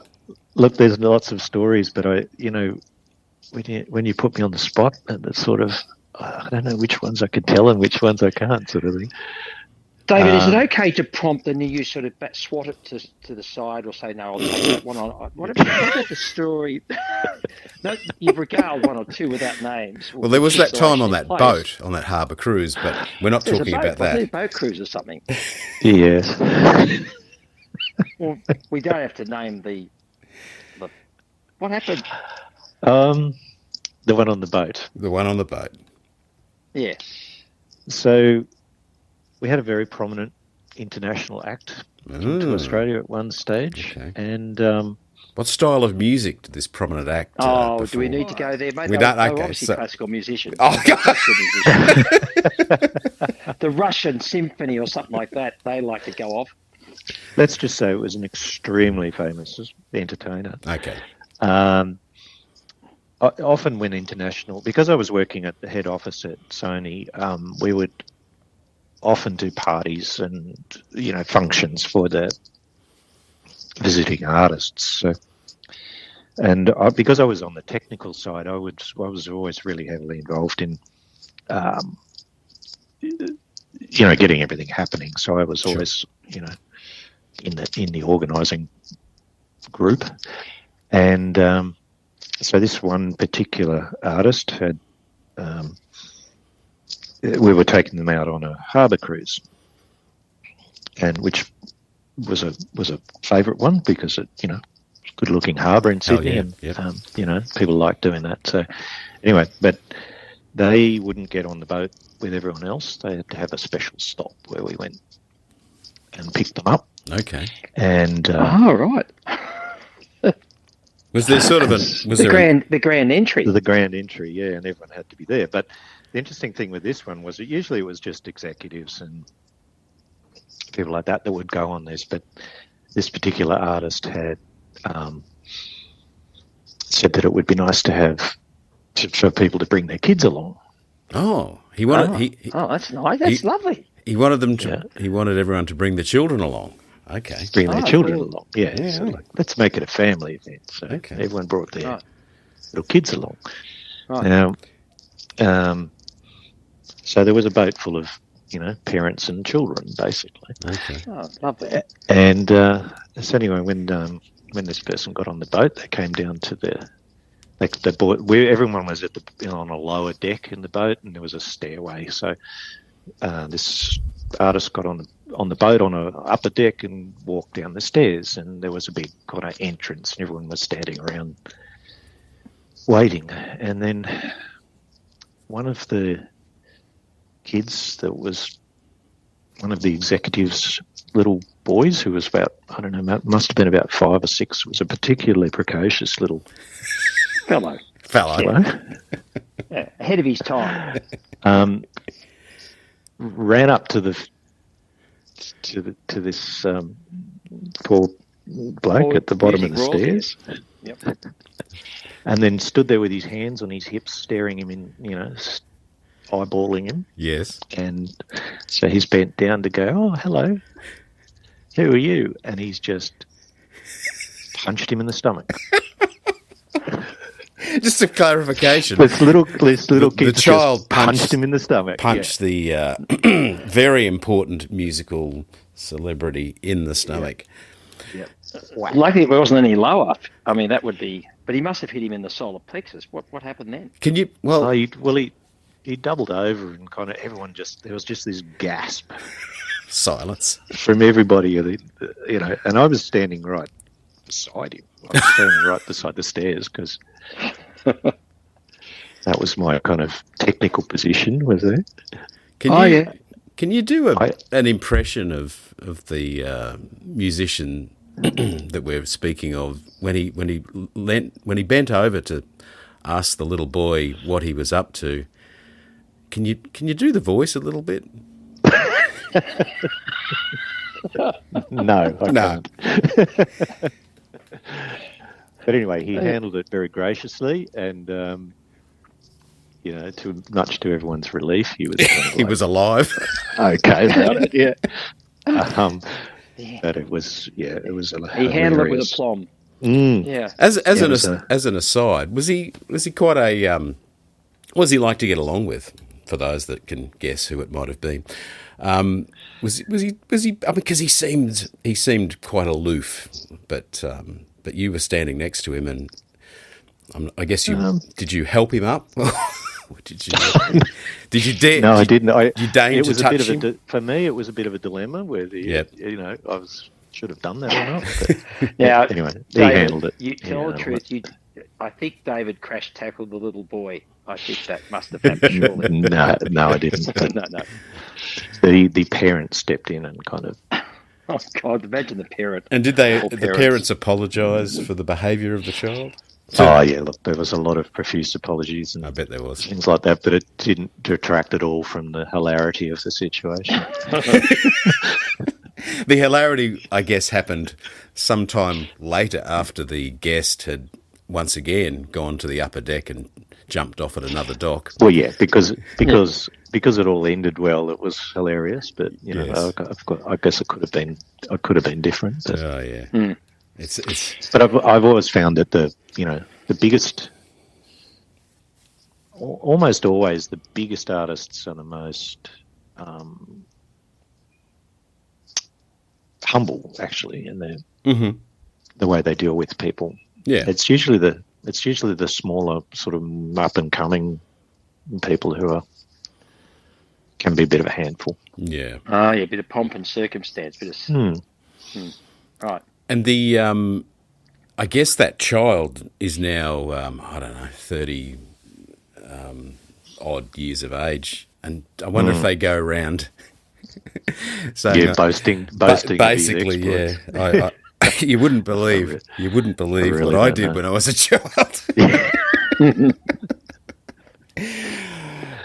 Look, there's lots of stories, but when you put me on the spot, it's sort of I don't know which ones I could tell and which ones I can't, sort of thing. David, is it okay to prompt and you sort of swat it to the side or say, no, I'll take that one on? What about the story? No, you've regaled one or two without names. Well, there was that time on that boat, on that harbour cruise, but we're not talking about that. There's a boat cruise or something. Yes. Well, we don't have to name the what happened? The one on the boat. The one on the boat. Yeah. So we had a very prominent international act come to Australia at one stage. Okay. And what style of music did this prominent act perform? Do we need to go there, mate? We don't. Okay, obviously classical musicians. Oh, classical musicians. The Russian symphony or something like that, they like to go off. Let's just say it was an extremely famous entertainer. Okay. often when international, because I was working at the head office at Sony, we would often do parties and functions for the visiting artists. So, and because I was on the technical side, I was always really heavily involved in getting everything happening. So I was always in the organising group, and so this one particular artist had. We were taking them out on a harbour cruise, and which was a favourite one because it good looking harbour in Sydney, and people like doing that. So anyway, but they wouldn't get on the boat with everyone else. They had to have a special stop where we went and picked them up. Okay. And right. Was there sort of the grand entry? The grand entry, yeah, and everyone had to be there. But the interesting thing with this one was that usually it was just executives and people like that would go on this, but this particular artist had said that it would be nice to have for people to bring their kids along. Oh, he wanted. That's nice. That's lovely. He wanted them to. Yeah. He wanted everyone to bring their children along. Okay, bring their children along. Yeah. So let's make it a family event. So everyone brought their little kids along. Right. Now, so there was a boat full of parents and children, basically. Okay. Oh, lovely. And so anyway, when this person got on the boat, they came down to the boat where everyone was on a lower deck in the boat, and there was a stairway. So this artist got on the boat on a upper deck and walked down the stairs, and there was a big kind of entrance, and everyone was standing around waiting. And then one of the kids that was one of the executives' little boys, who was about, I don't know, must have been about 5 or 6, was a particularly precocious little fellow. Yeah, ahead of his time. Ran up to this poor bloke at the bottom of the stairs. Yep. And then stood there with his hands on his hips, staring him in, eyeballing him. Yes. And so he's bent down to go, "Oh, hello. Who are you?" And he's just punched him in the stomach. Just a clarification. This little kid, the child punched him in the stomach. Punched the very important musical celebrity in the stomach. Yeah. Wow. Luckily, it wasn't any lower. I mean, that would be. But he must have hit him in the solar plexus. What happened then? Can you? Well, he doubled over, and kind of everyone there was just this gasp, silence from everybody. And I was standing right beside him. I was standing right beside the stairs because that was my kind of technical position. Was there? Can you do an impression of the musician that we're speaking of when he bent over to ask the little boy what he was up to? Can you do the voice a little bit? No, I can't. But anyway, he handled it very graciously, and much to everyone's relief, he was he was alive. Okay, about it, yeah. But it was he handled it with aplomb. Yeah. As an aside, was he quite a what was he like to get along with? For those that can guess who it might have been, was he? I mean, because he seemed quite aloof, but you were standing next to him, and I guess did you help him up? Did you dare? No, I didn't. You deigned to touch him? For me, it was a bit of a dilemma whether should have done that or not. But, anyway, he handled it. You tell the truth. I think David crash tackled the little boy. I think that must have happened. Surely. No, I didn't. No. The parent stepped in and kind of. Oh God! Imagine the parent. And did the parents apologise for the behaviour of the child? Oh yeah, look, there was a lot of profuse apologies, and I bet there was things like that, but it didn't detract at all from the hilarity of the situation. The hilarity, I guess, happened sometime later after the guest had once again gone to the upper deck and jumped off at another dock. Well, yeah, because it all ended well. It was hilarious, but Yes. I guess it could have been different. But, Oh yeah, it's but I've always found that the biggest, almost always the biggest artists are the most humble, actually, in the way they deal with people. Yeah, It's usually the smaller sort of up and coming people who can be a bit of a handful. yeah. Oh, yeah, a bit of pomp and circumstance, right. And the I guess that child is now I don't know 30 odd years of age, and I wonder if they go around saying boasting. Basically, yeah. You wouldn't believe what I did when I was a child.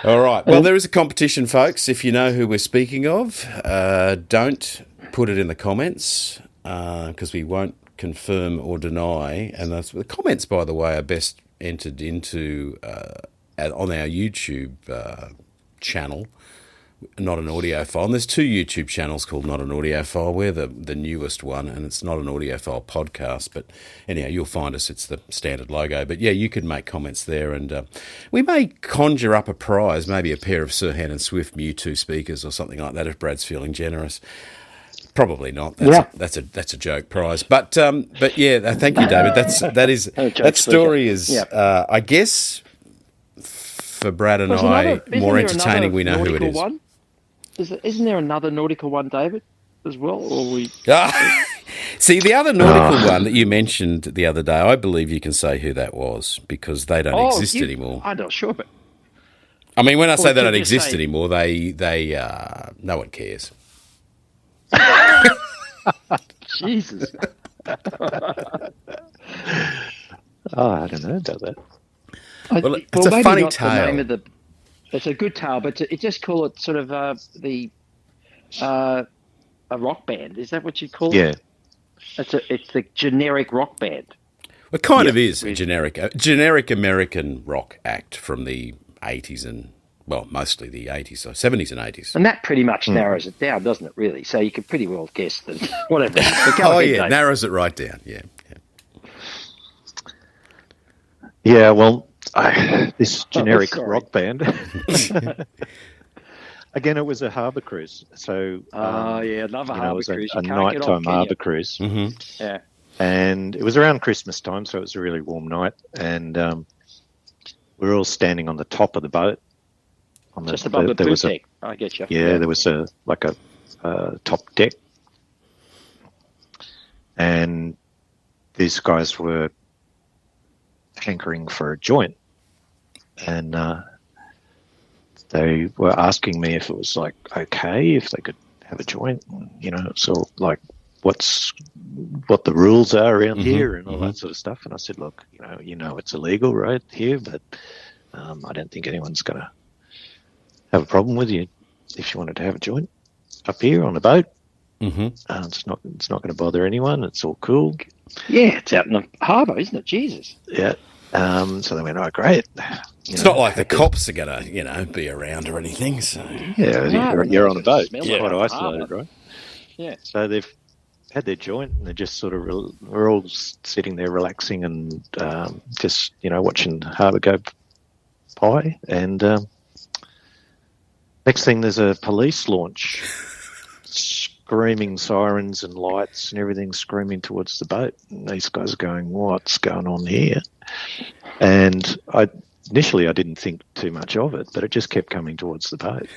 All right. Well, there is a competition, folks. If you know who we're speaking of, don't put it in the comments because we won't confirm or deny. And the comments, by the way, are best entered into on our YouTube channel, Not an Audiophile. And there's 2 YouTube channels called Not an Audiophile. We're the newest one, and it's Not an Audiophile podcast. But anyhow, you'll find us. It's the standard logo. But yeah, you could make comments there, and we may conjure up a prize, maybe a pair of Sirhan and Swift Mewtwo speakers or something like that if Brad's feeling generous. Probably not. That's a joke prize. But yeah, thank you, David. That story is I guess for Brad and I more entertaining. We know who it is. One? Isn't there another nautical one, David, as well? Or we? See, the other nautical one that you mentioned the other day, I believe you can say who that was because they don't exist anymore. I'm not sure, but I mean, when I say they don't exist anymore, they no one cares. Jesus. I don't know about that. Well, it's a funny tale. It's a good tale, but it just call it sort of a rock band. Is that what you call it? Yeah. It's the generic rock band. It kind of is a generic American rock act from the 80s and, well, mostly the 80s, so 70s and 80s. And that pretty much narrows it down, doesn't it, really? So you can pretty well guess that whatever. Narrows it right down, yeah. Yeah, well, this generic rock band. Again, it was a harbour cruise. So, I love a harbour cruise. It was a nighttime harbour cruise. Mm-hmm. Yeah. And it was around Christmas time, so it was a really warm night. And we were all standing on the top of the boat. Just above the poop deck. I get you. Yeah, there was a top deck. And these guys were hankering for a joint. And they were asking me if it was like okay if they could have a joint, so like what the rules are around here and all that sort of stuff. And I said, look, it's illegal right here, but I don't think anyone's going to have a problem with you if you wanted to have a joint up here on the boat. It's not going to bother anyone. It's all cool. Yeah, it's out in the harbour, isn't it? Jesus. Yeah. So they went, oh, great. It's not like the cops are going to, be around or anything. So you're on a boat. You're quite isolated, right? Yeah. So they've had their joint, and they're just sort of we're all sitting there relaxing and just watching the harbour go by. And next thing, there's a police launch, screaming sirens and lights and everything screaming towards the boat. And these guys are going, what's going on here? And initially I didn't think too much of it, but it just kept coming towards the boat.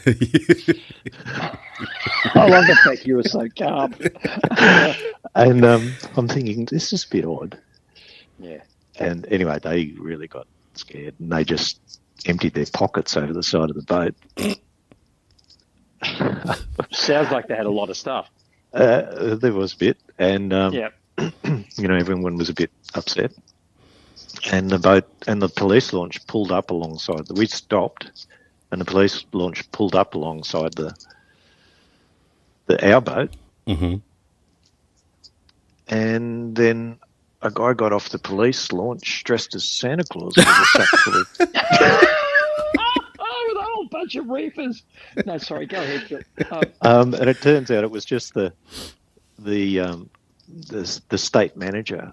I love the fact you were so calm. And I'm thinking, this is a bit odd. Yeah. And anyway, they really got scared, and they just emptied their pockets over the side of the boat. Sounds like they had a lot of stuff. There was a bit, and everyone was a bit upset. And the boat and the police launch pulled up alongside. We stopped, and the police launch pulled up alongside our boat. Mm-hmm. And then a guy got off the police launch dressed as Santa Claus with a sack full of... With a whole bunch of reefers. No, sorry, go ahead, Phil. and it turns out it was just the state manager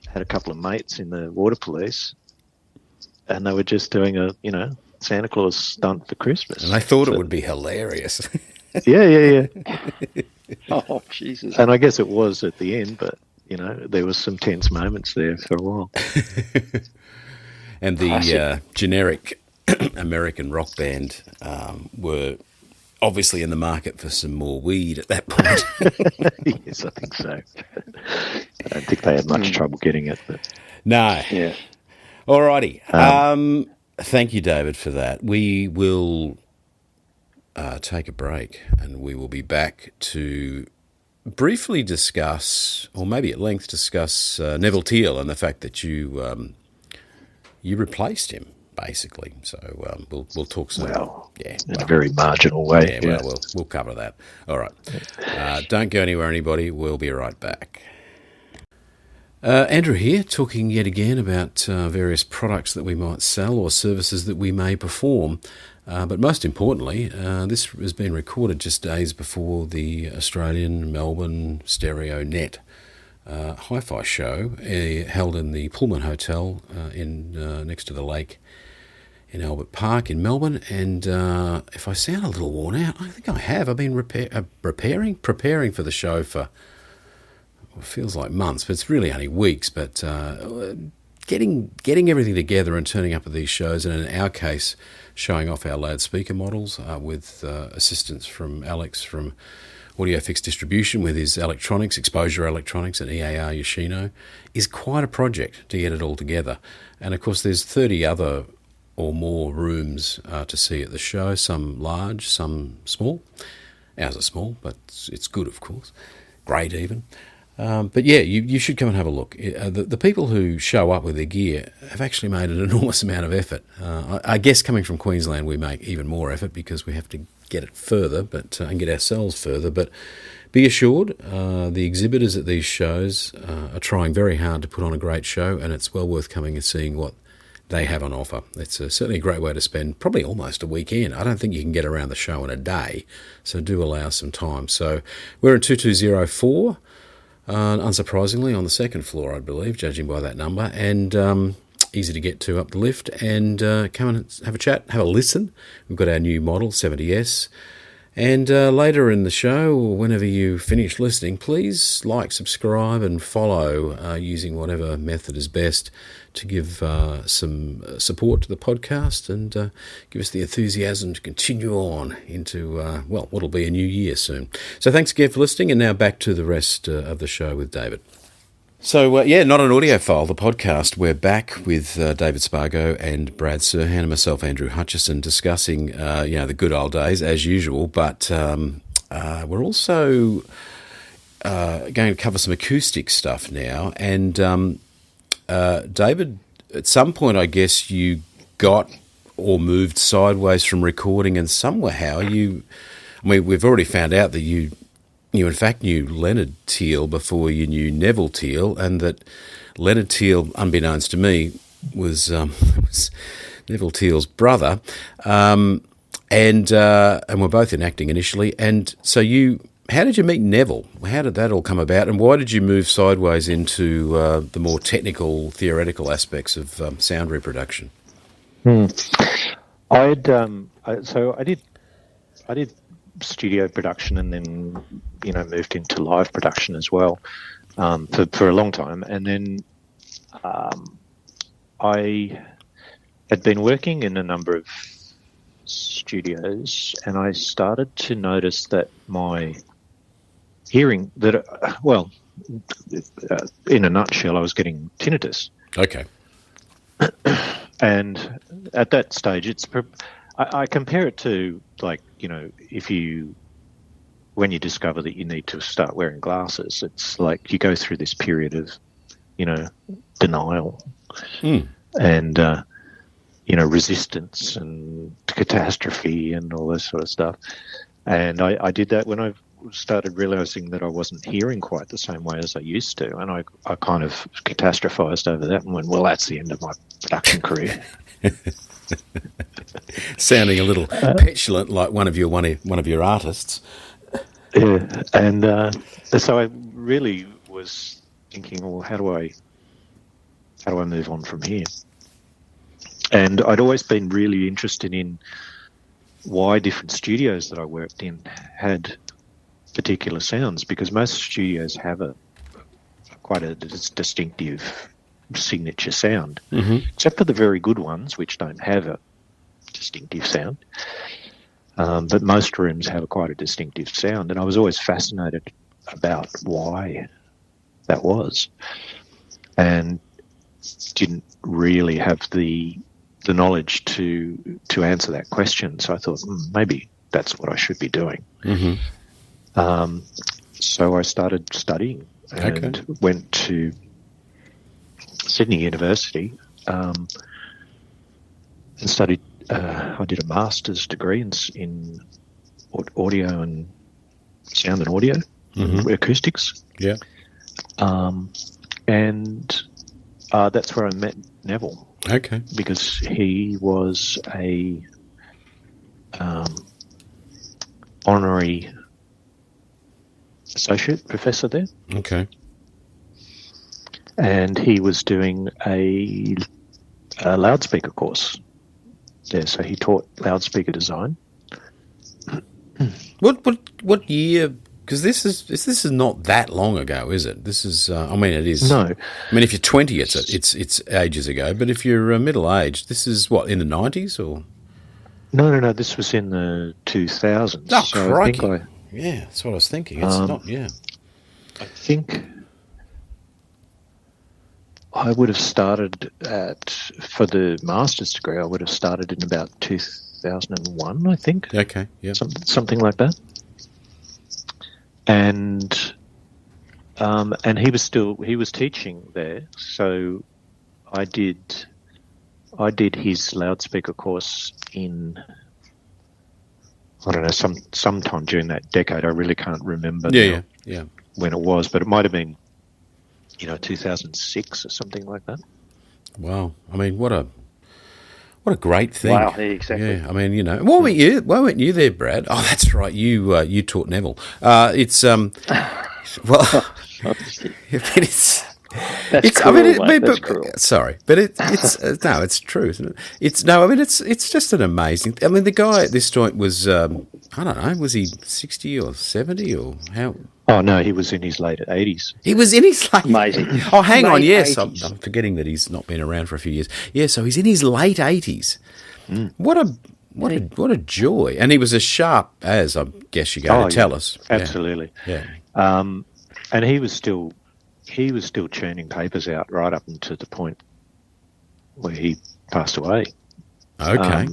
had a couple of mates in the water police, and they were just doing a Santa Claus stunt for Christmas. And they thought it would be hilarious. Yeah. Oh, Jesus. And I guess it was at the end, but there was some tense moments there for a while. And the generic American rock band were obviously in the market for some more weed at that point. Yes, I think so. I don't think they had much trouble getting it. But... No. Yeah. All righty. Thank you, David, for that. We will take a break, and we will be back to briefly discuss, or maybe at length discuss, Neville Thiele and the fact that you replaced him, basically. So we'll talk soon. Well, in a very marginal way. Yeah, well, we'll cover that. All right. Don't go anywhere, anybody. We'll be right back. Andrew here, talking yet again about various products that we might sell or services that we may perform. But most importantly, this has been recorded just days before the Australian Melbourne Stereo Net HiFi show held in the Pullman Hotel next to the lake in Albert Park in Melbourne. And if I sound a little worn out, I think I have. I've been preparing for the show for it feels like months, but it's really only weeks. But getting everything together and turning up at these shows, and in our case, showing off our loudspeaker models with assistance from Alex from Audiophile Distribution with his electronics, Exposure Electronics and EAR Yoshino, is quite a project to get it all together. And of course, there's 30 other or more rooms to see at the show, some large, some small. Ours are small, but it's good, of course. Great, even. But yeah, you should come and have a look. The people who show up with their gear have actually made an enormous amount of effort. I guess coming from Queensland, we make even more effort because we have to get it further, and get ourselves further. But be assured, the exhibitors at these shows are trying very hard to put on a great show, and it's well worth coming and seeing what they have on offer. It's certainly a great way to spend probably almost a weekend. I don't think you can get around the show in a day, so do allow some time. So we're in 2204. Unsurprisingly, on the second floor, I believe, judging by that number, and easy to get to up the lift, and come and have a chat, have a listen. We've got our new model, 70S, and later in the show, or whenever you finish listening, please like, subscribe, and follow using whatever method is best to give some support to the podcast and give us the enthusiasm to continue on into, what'll be a new year soon. So thanks again for listening, and now back to the rest of the show with David. So, Not an Audiophile, the podcast. We're back with David Spargo and Brad Serhan and myself, Andrew Hutchison, discussing, the good old days, as usual, but we're also going to cover some acoustic stuff now, and David, at some point, I guess you got or moved sideways from recording, and somehow we've already found out that you in fact knew Leonard Thiele before you knew Neville Thiele, and that Leonard Thiele, unbeknownst to me, was Neville Thiele's brother, and we're both in acting initially, and so how did you meet Neville? How did that all come about, and why did you move sideways into the more technical, theoretical aspects of sound reproduction? I did studio production, and then moved into live production as well for a long time, and then I had been working in a number of studios, and I started to notice that my hearing in a nutshell, I was getting tinnitus. Okay. And at that stage, I compare it to, like, when you discover that you need to start wearing glasses, it's like you go through this period of, denial and, resistance and catastrophe and all this sort of stuff. And I did that when started realizing that I wasn't hearing quite the same way as I used to, and I kind of catastrophized over that and went, well, that's the end of my production career. Sounding a little petulant, like one of your artists. Yeah, and so I really was thinking, well, how do I move on from here? And I'd always been really interested in why different studios that I worked in had particular sounds, because most studios have quite a distinctive signature sound, except for the very good ones, which don't have a distinctive sound. But most rooms have quite a distinctive sound, and I was always fascinated about why that was, and didn't really have the knowledge to answer that question. So I thought maybe that's what I should be doing. So I started studying and went to Sydney University and studied. I did a master's degree in audio and sound and audio, acoustics. Yeah. And that's where I met Neville. Okay. Because he was a honorary associate professor there. Okay. And he was doing a loudspeaker course there, so he taught loudspeaker design. What year? Because this is not that long ago, is it? This is. I mean, it is. No. I mean, if you're 20, it's ages ago. But if you're middle aged, this is what, in the 90s or? No. This was in the 2000s. Oh, so crikey! I think Yeah, that's what I was thinking. It's not. Yeah. I think I would have started for the master's degree. I would have started in about 2001, I think. Okay. Yeah. Something like that. And he was teaching there, so I did his loudspeaker course in, I don't know, sometime during that decade. I really can't remember Yeah. when it was, but it might have been 2006 or something like that. Wow. I mean, what a great thing. Wow, exactly. Yeah, I mean, why weren't you there, Brad? Oh, that's right. You taught Neville. It's well, it's that's cruel, I mean, mate. that's cruel. Sorry, but it's no, it's true, isn't it? It's just an amazing. I mean, the guy at this joint was I don't know, was he 60 or 70 or how? Oh no, he was in his late 80s. He was in his late. Amazing. Oh, hang on. Late Yes, 80s. I'm forgetting that he's not been around for a few years. Yeah, so he's in his late 80s. What a joy! And he was as sharp as, I guess you're going to tell us. Absolutely. Yeah. And he was still churning papers out right up until the point where he passed away. Okay.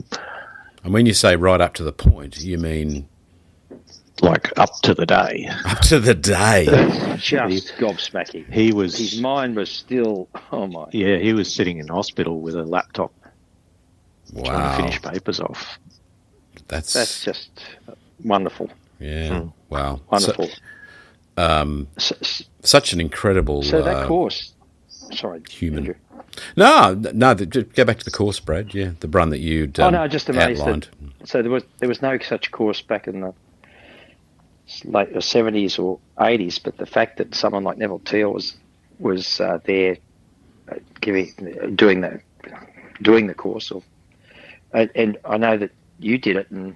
And when you say right up to the point, you mean like up to the day. up to the day? Just gobsmacking. His mind was still. Oh my. Yeah, he was sitting in hospital with a laptop, trying to Wow. finish papers off. That's just wonderful. yeah. Wow. Wonderful. Such an incredible. So that course. Sorry, human. Andrew. No. Go back to the course, Brad. Yeah, the run that you'd Just amazed outlined. that. So there was no such course back in the late 70s or 80s, but the fact that someone like Neville Thiele was there doing the course, and I know that you did it, and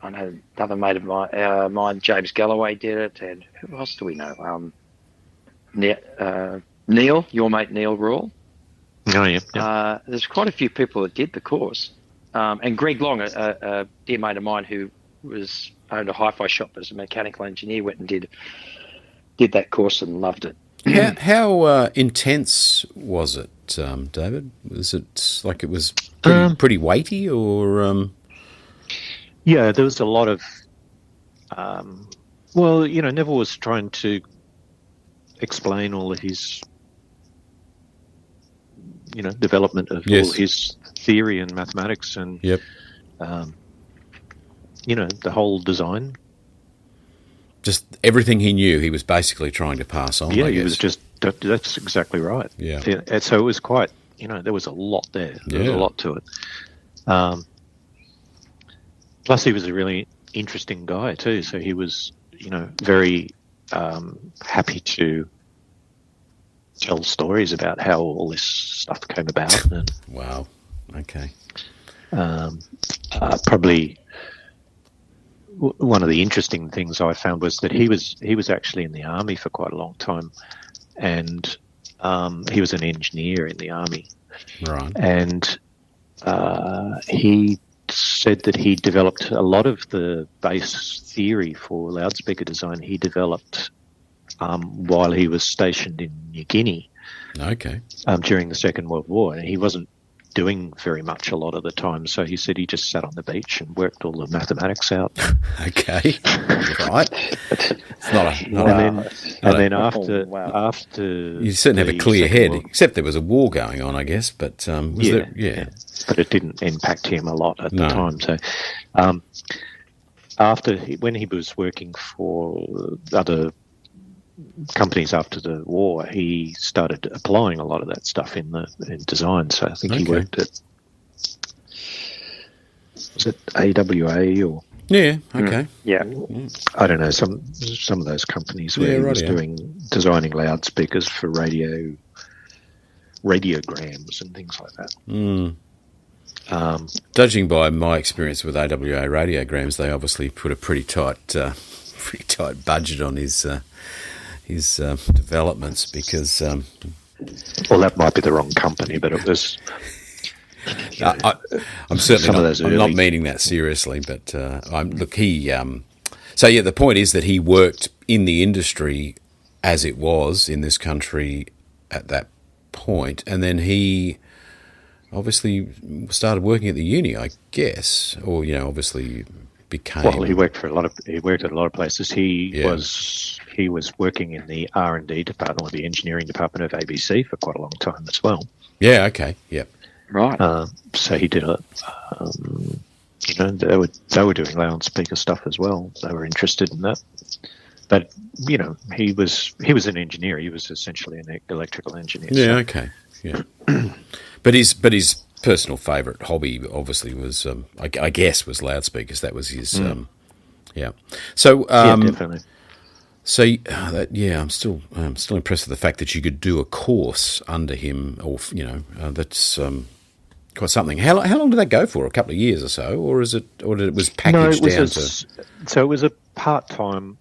I know another mate of mine, James Galloway, did it, and who else do we know? Neil, your mate Neil Rule. Oh yeah. There's quite a few people that did the course, and Greg Long, a dear mate of mine who owned a HiFi shop as a mechanical engineer, went and did that course and loved it. How intense was it, David? Was it like it was pretty weighty, or? Yeah, there was a lot of. Neville was trying to explain all of his, development of all his theory and mathematics and. Yep. The whole design. Just everything he knew, he was basically trying to pass on. Yeah, I guess. he was just. That's exactly right. Yeah. And so it was quite. There was a lot there. There was a lot to it. Plus, he was a really interesting guy too. So he was, very happy to tell stories about how all this stuff came about. And, wow. Okay. Probably one of the interesting things I found was that he was actually in the army for quite a long time, and he was an engineer in the army. Right. And he said that he developed a lot of the base theory for loudspeaker design. He developed while he was stationed in New Guinea. Okay. During the Second World War, and he wasn't doing very much a lot of the time. So he said he just sat on the beach and worked all the mathematics out. Okay. Right. It's and then after you certainly have a clear head, except there was a war going on, I guess. But but it didn't impact him a lot at the time. So when he was working for other companies after the war, he started applying a lot of that stuff in design. So I think he worked at, was it AWA or? Yeah. Okay. Yeah. I don't know, some of those companies where he was designing loudspeakers for radiograms and things like that. Judging by my experience with AWA radiograms, they obviously put a pretty tight budget on his developments because. Well, that might be the wrong company, but it was. I'm certainly not meaning that seriously, but So the point is that he worked in the industry as it was in this country at that point, and then he obviously started working at the uni, I guess, or obviously became. Well, he worked at a lot of places. He was working in the R&D department or the engineering department of ABC for quite a long time as well. Yeah. Okay. Yep. Right. So he did they were doing loudspeaker stuff as well. They were interested in that. But he was an engineer. He was essentially an electrical engineer. Yeah. So. Okay. Yeah. but his personal favourite hobby obviously was, I guess, was loudspeakers. That was his. Yeah. So. Definitely. So I'm still impressed with the fact that you could do a course under him, or that's quite something. How long did that go for? A couple of years or so, or did it was packaged down to? So it was a part-time.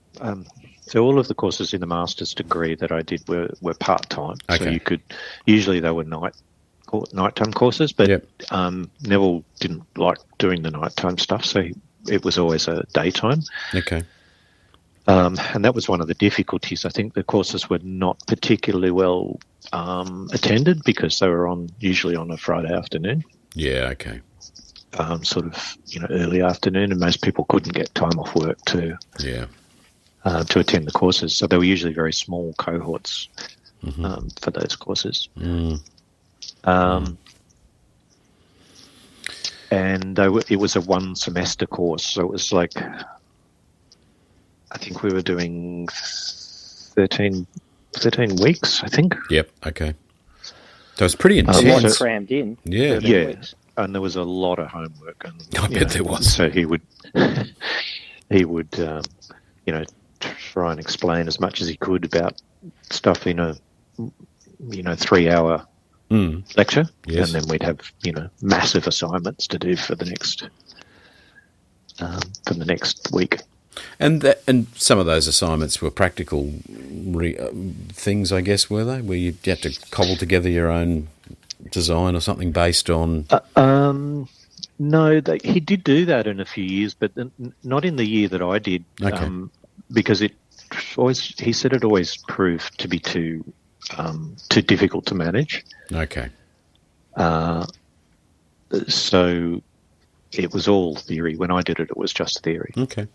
So all of the courses in the master's degree that I did were part-time. Okay. So usually they were nighttime courses, but Neville didn't like doing the nighttime stuff, so it was always a daytime. Okay. And that was one of the difficulties. I think the courses were not particularly well attended because they were usually on a Friday afternoon. Yeah, okay. Early afternoon, and most people couldn't get time off work to attend the courses. So they were usually very small cohorts for those courses. And it was a one-semester course, so it was like, I think we were doing 13 weeks, I think. Yep, okay. So it's pretty intense. Crammed in. Yeah. Weeks. And there was a lot of homework. And, I bet there was. So he would try and explain as much as he could about stuff in a 3-hour lecture. Yes. And then we'd have, massive assignments to do for the next week. And some of those assignments were practical things, I guess, were they? Where you had to cobble together your own design or something based on... No, he did do that in a few years, but not in the year that I did, because he said it always proved to be too difficult to manage. Okay. So it was all theory. When I did it, it was just theory. Okay.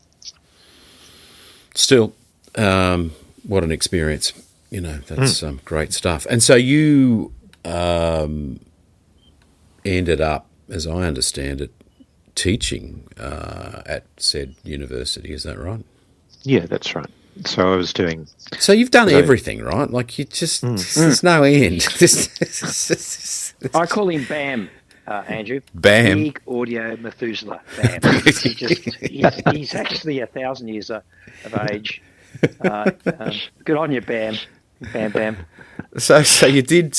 Still, what an experience. That's great stuff. And so you ended up, as I understand it, teaching at said university. Is that right? Yeah, that's right. So I was doing. So you've done everything, right? Like you just there's no end. I call him Bam, Andrew. Bam. Big audio Methuselah. Bam. he's actually 1,000 years of age. Good on you, Bam. Bam, Bam. So you did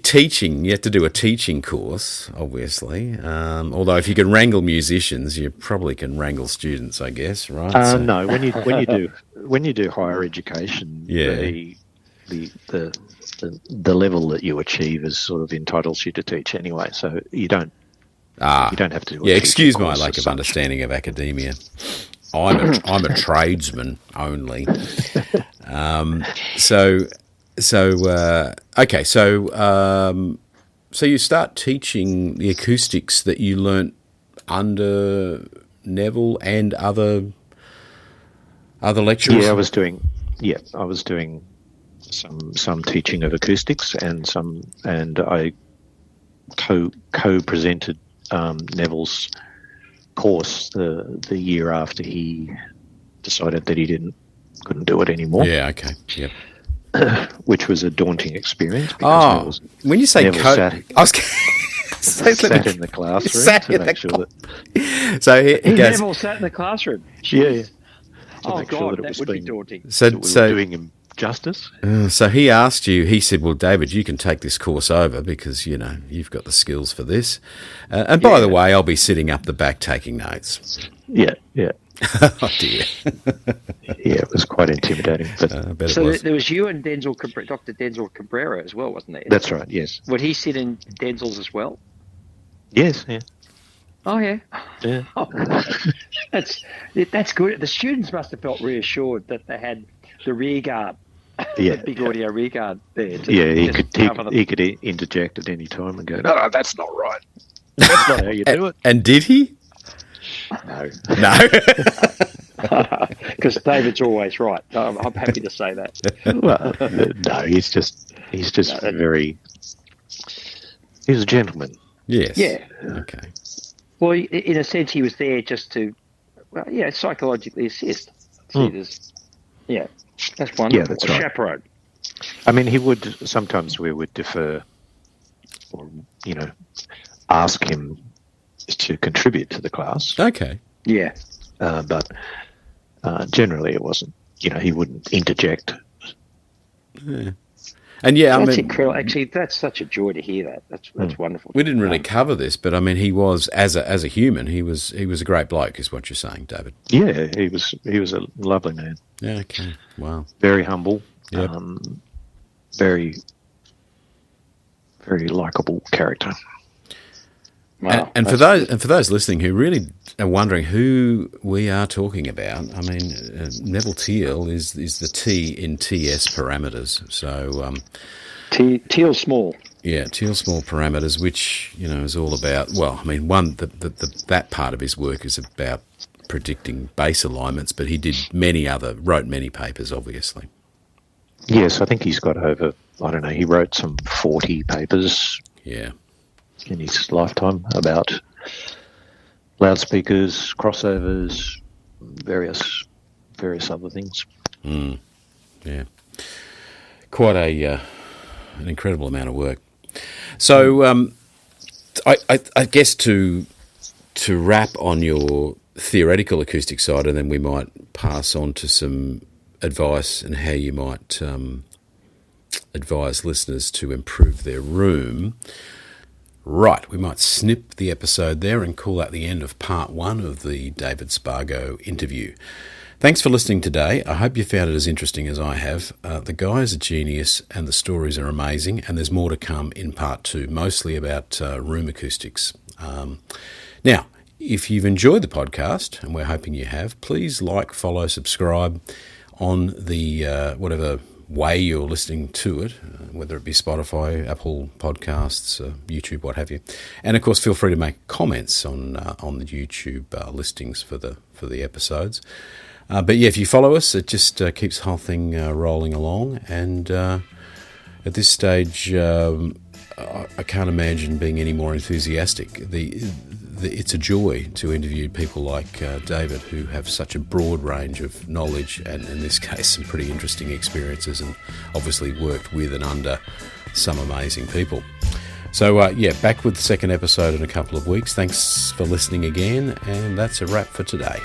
teaching. You had to do a teaching course, obviously. Although if you can wrangle musicians, you probably can wrangle students, I guess, right? No, when you do higher education, the level that you achieve is sort of entitles you to teach anyway. So you don't have to. Excuse my lack of understanding of academia. I'm a tradesman only. So you start teaching the acoustics that you learnt under Neville and other lecturers. Yeah, I was doing some teaching of acoustics and I co-presented Neville's course the year after he decided that he couldn't do it anymore. Yeah, okay, yep. Which was a daunting experience. When you say sat in the classroom to make sure that. So he goes. Neville sat in the classroom. Yeah. Oh God, that would be daunting. So doing him justice. So he asked you. He said, "Well, David, you can take this course over because you've got the skills for this. And by the way, I'll be sitting up the back taking notes." Yeah. Oh dear. Yeah, it was quite intimidating. But so there was you and Dr. Denzel Cabrera as well, wasn't there? That's right. Yes. Would he sit in Denzel's as well? Yes. Yeah. Oh yeah. Yeah. Oh, that's good. The students must have felt reassured that they had the rear guard. Yeah. The big audio rear guard there. He could interject at any time and go, "No, that's not right. That's not how you do it." And did he? No. Because David's always right. I'm happy to say that. Well, no, he's just very. He's a gentleman. Yes. Yeah. Okay. Well, in a sense, he was there just to, psychologically assist. Yeah, that's wonderful. Yeah, that's right. Chaperone. I mean, we would defer, or ask him to contribute to the class. Okay. Yeah. But generally it wasn't, he wouldn't interject. Yeah. And that's incredible. Actually, that's such a joy to hear that. That's wonderful. We didn't really cover this, but I mean, he was as a human, he was a great bloke, is what you're saying, David. Yeah, he was a lovely man. Yeah. Okay. Wow. Very humble. Yep. Very, very likable character. Wow, and for those listening who really are wondering who we are talking about, I mean, Neville Thiele is the T in TS parameters. So Thiele small. Yeah, Thiele small parameters, which is all about. Well, I mean, that part of his work is about predicting bass alignments, but he wrote many papers, obviously. Yes, I think he's got over. I don't know. He wrote some 40 papers. Yeah. In his lifetime about loudspeakers, crossovers, various other things. Yeah, quite an incredible amount of work. So, I guess to wrap on your theoretical acoustic side, and then we might pass on to some advice and how you might advise listeners to improve their room. Right, we might snip the episode there and call that the end of part 1 of the David Spargo interview. Thanks for listening today. I hope you found it as interesting as I have. The guy is a genius and the stories are amazing, and there's more to come in part 2, mostly about room acoustics. Now, if you've enjoyed the podcast, and we're hoping you have, please like, follow, subscribe on the whatever way you're listening to it, whether it be Spotify, Apple Podcasts, YouTube, what have you. And of course, feel free to make comments on the YouTube listings for the episodes. But yeah, if you follow us, it just keeps the whole thing rolling along. And at this stage, I can't imagine being any more enthusiastic. it's a joy to interview people like David, who have such a broad range of knowledge and, in this case, some pretty interesting experiences, and obviously worked with and under some amazing people. So, back with the second episode in a couple of weeks. Thanks for listening again, and that's a wrap for today.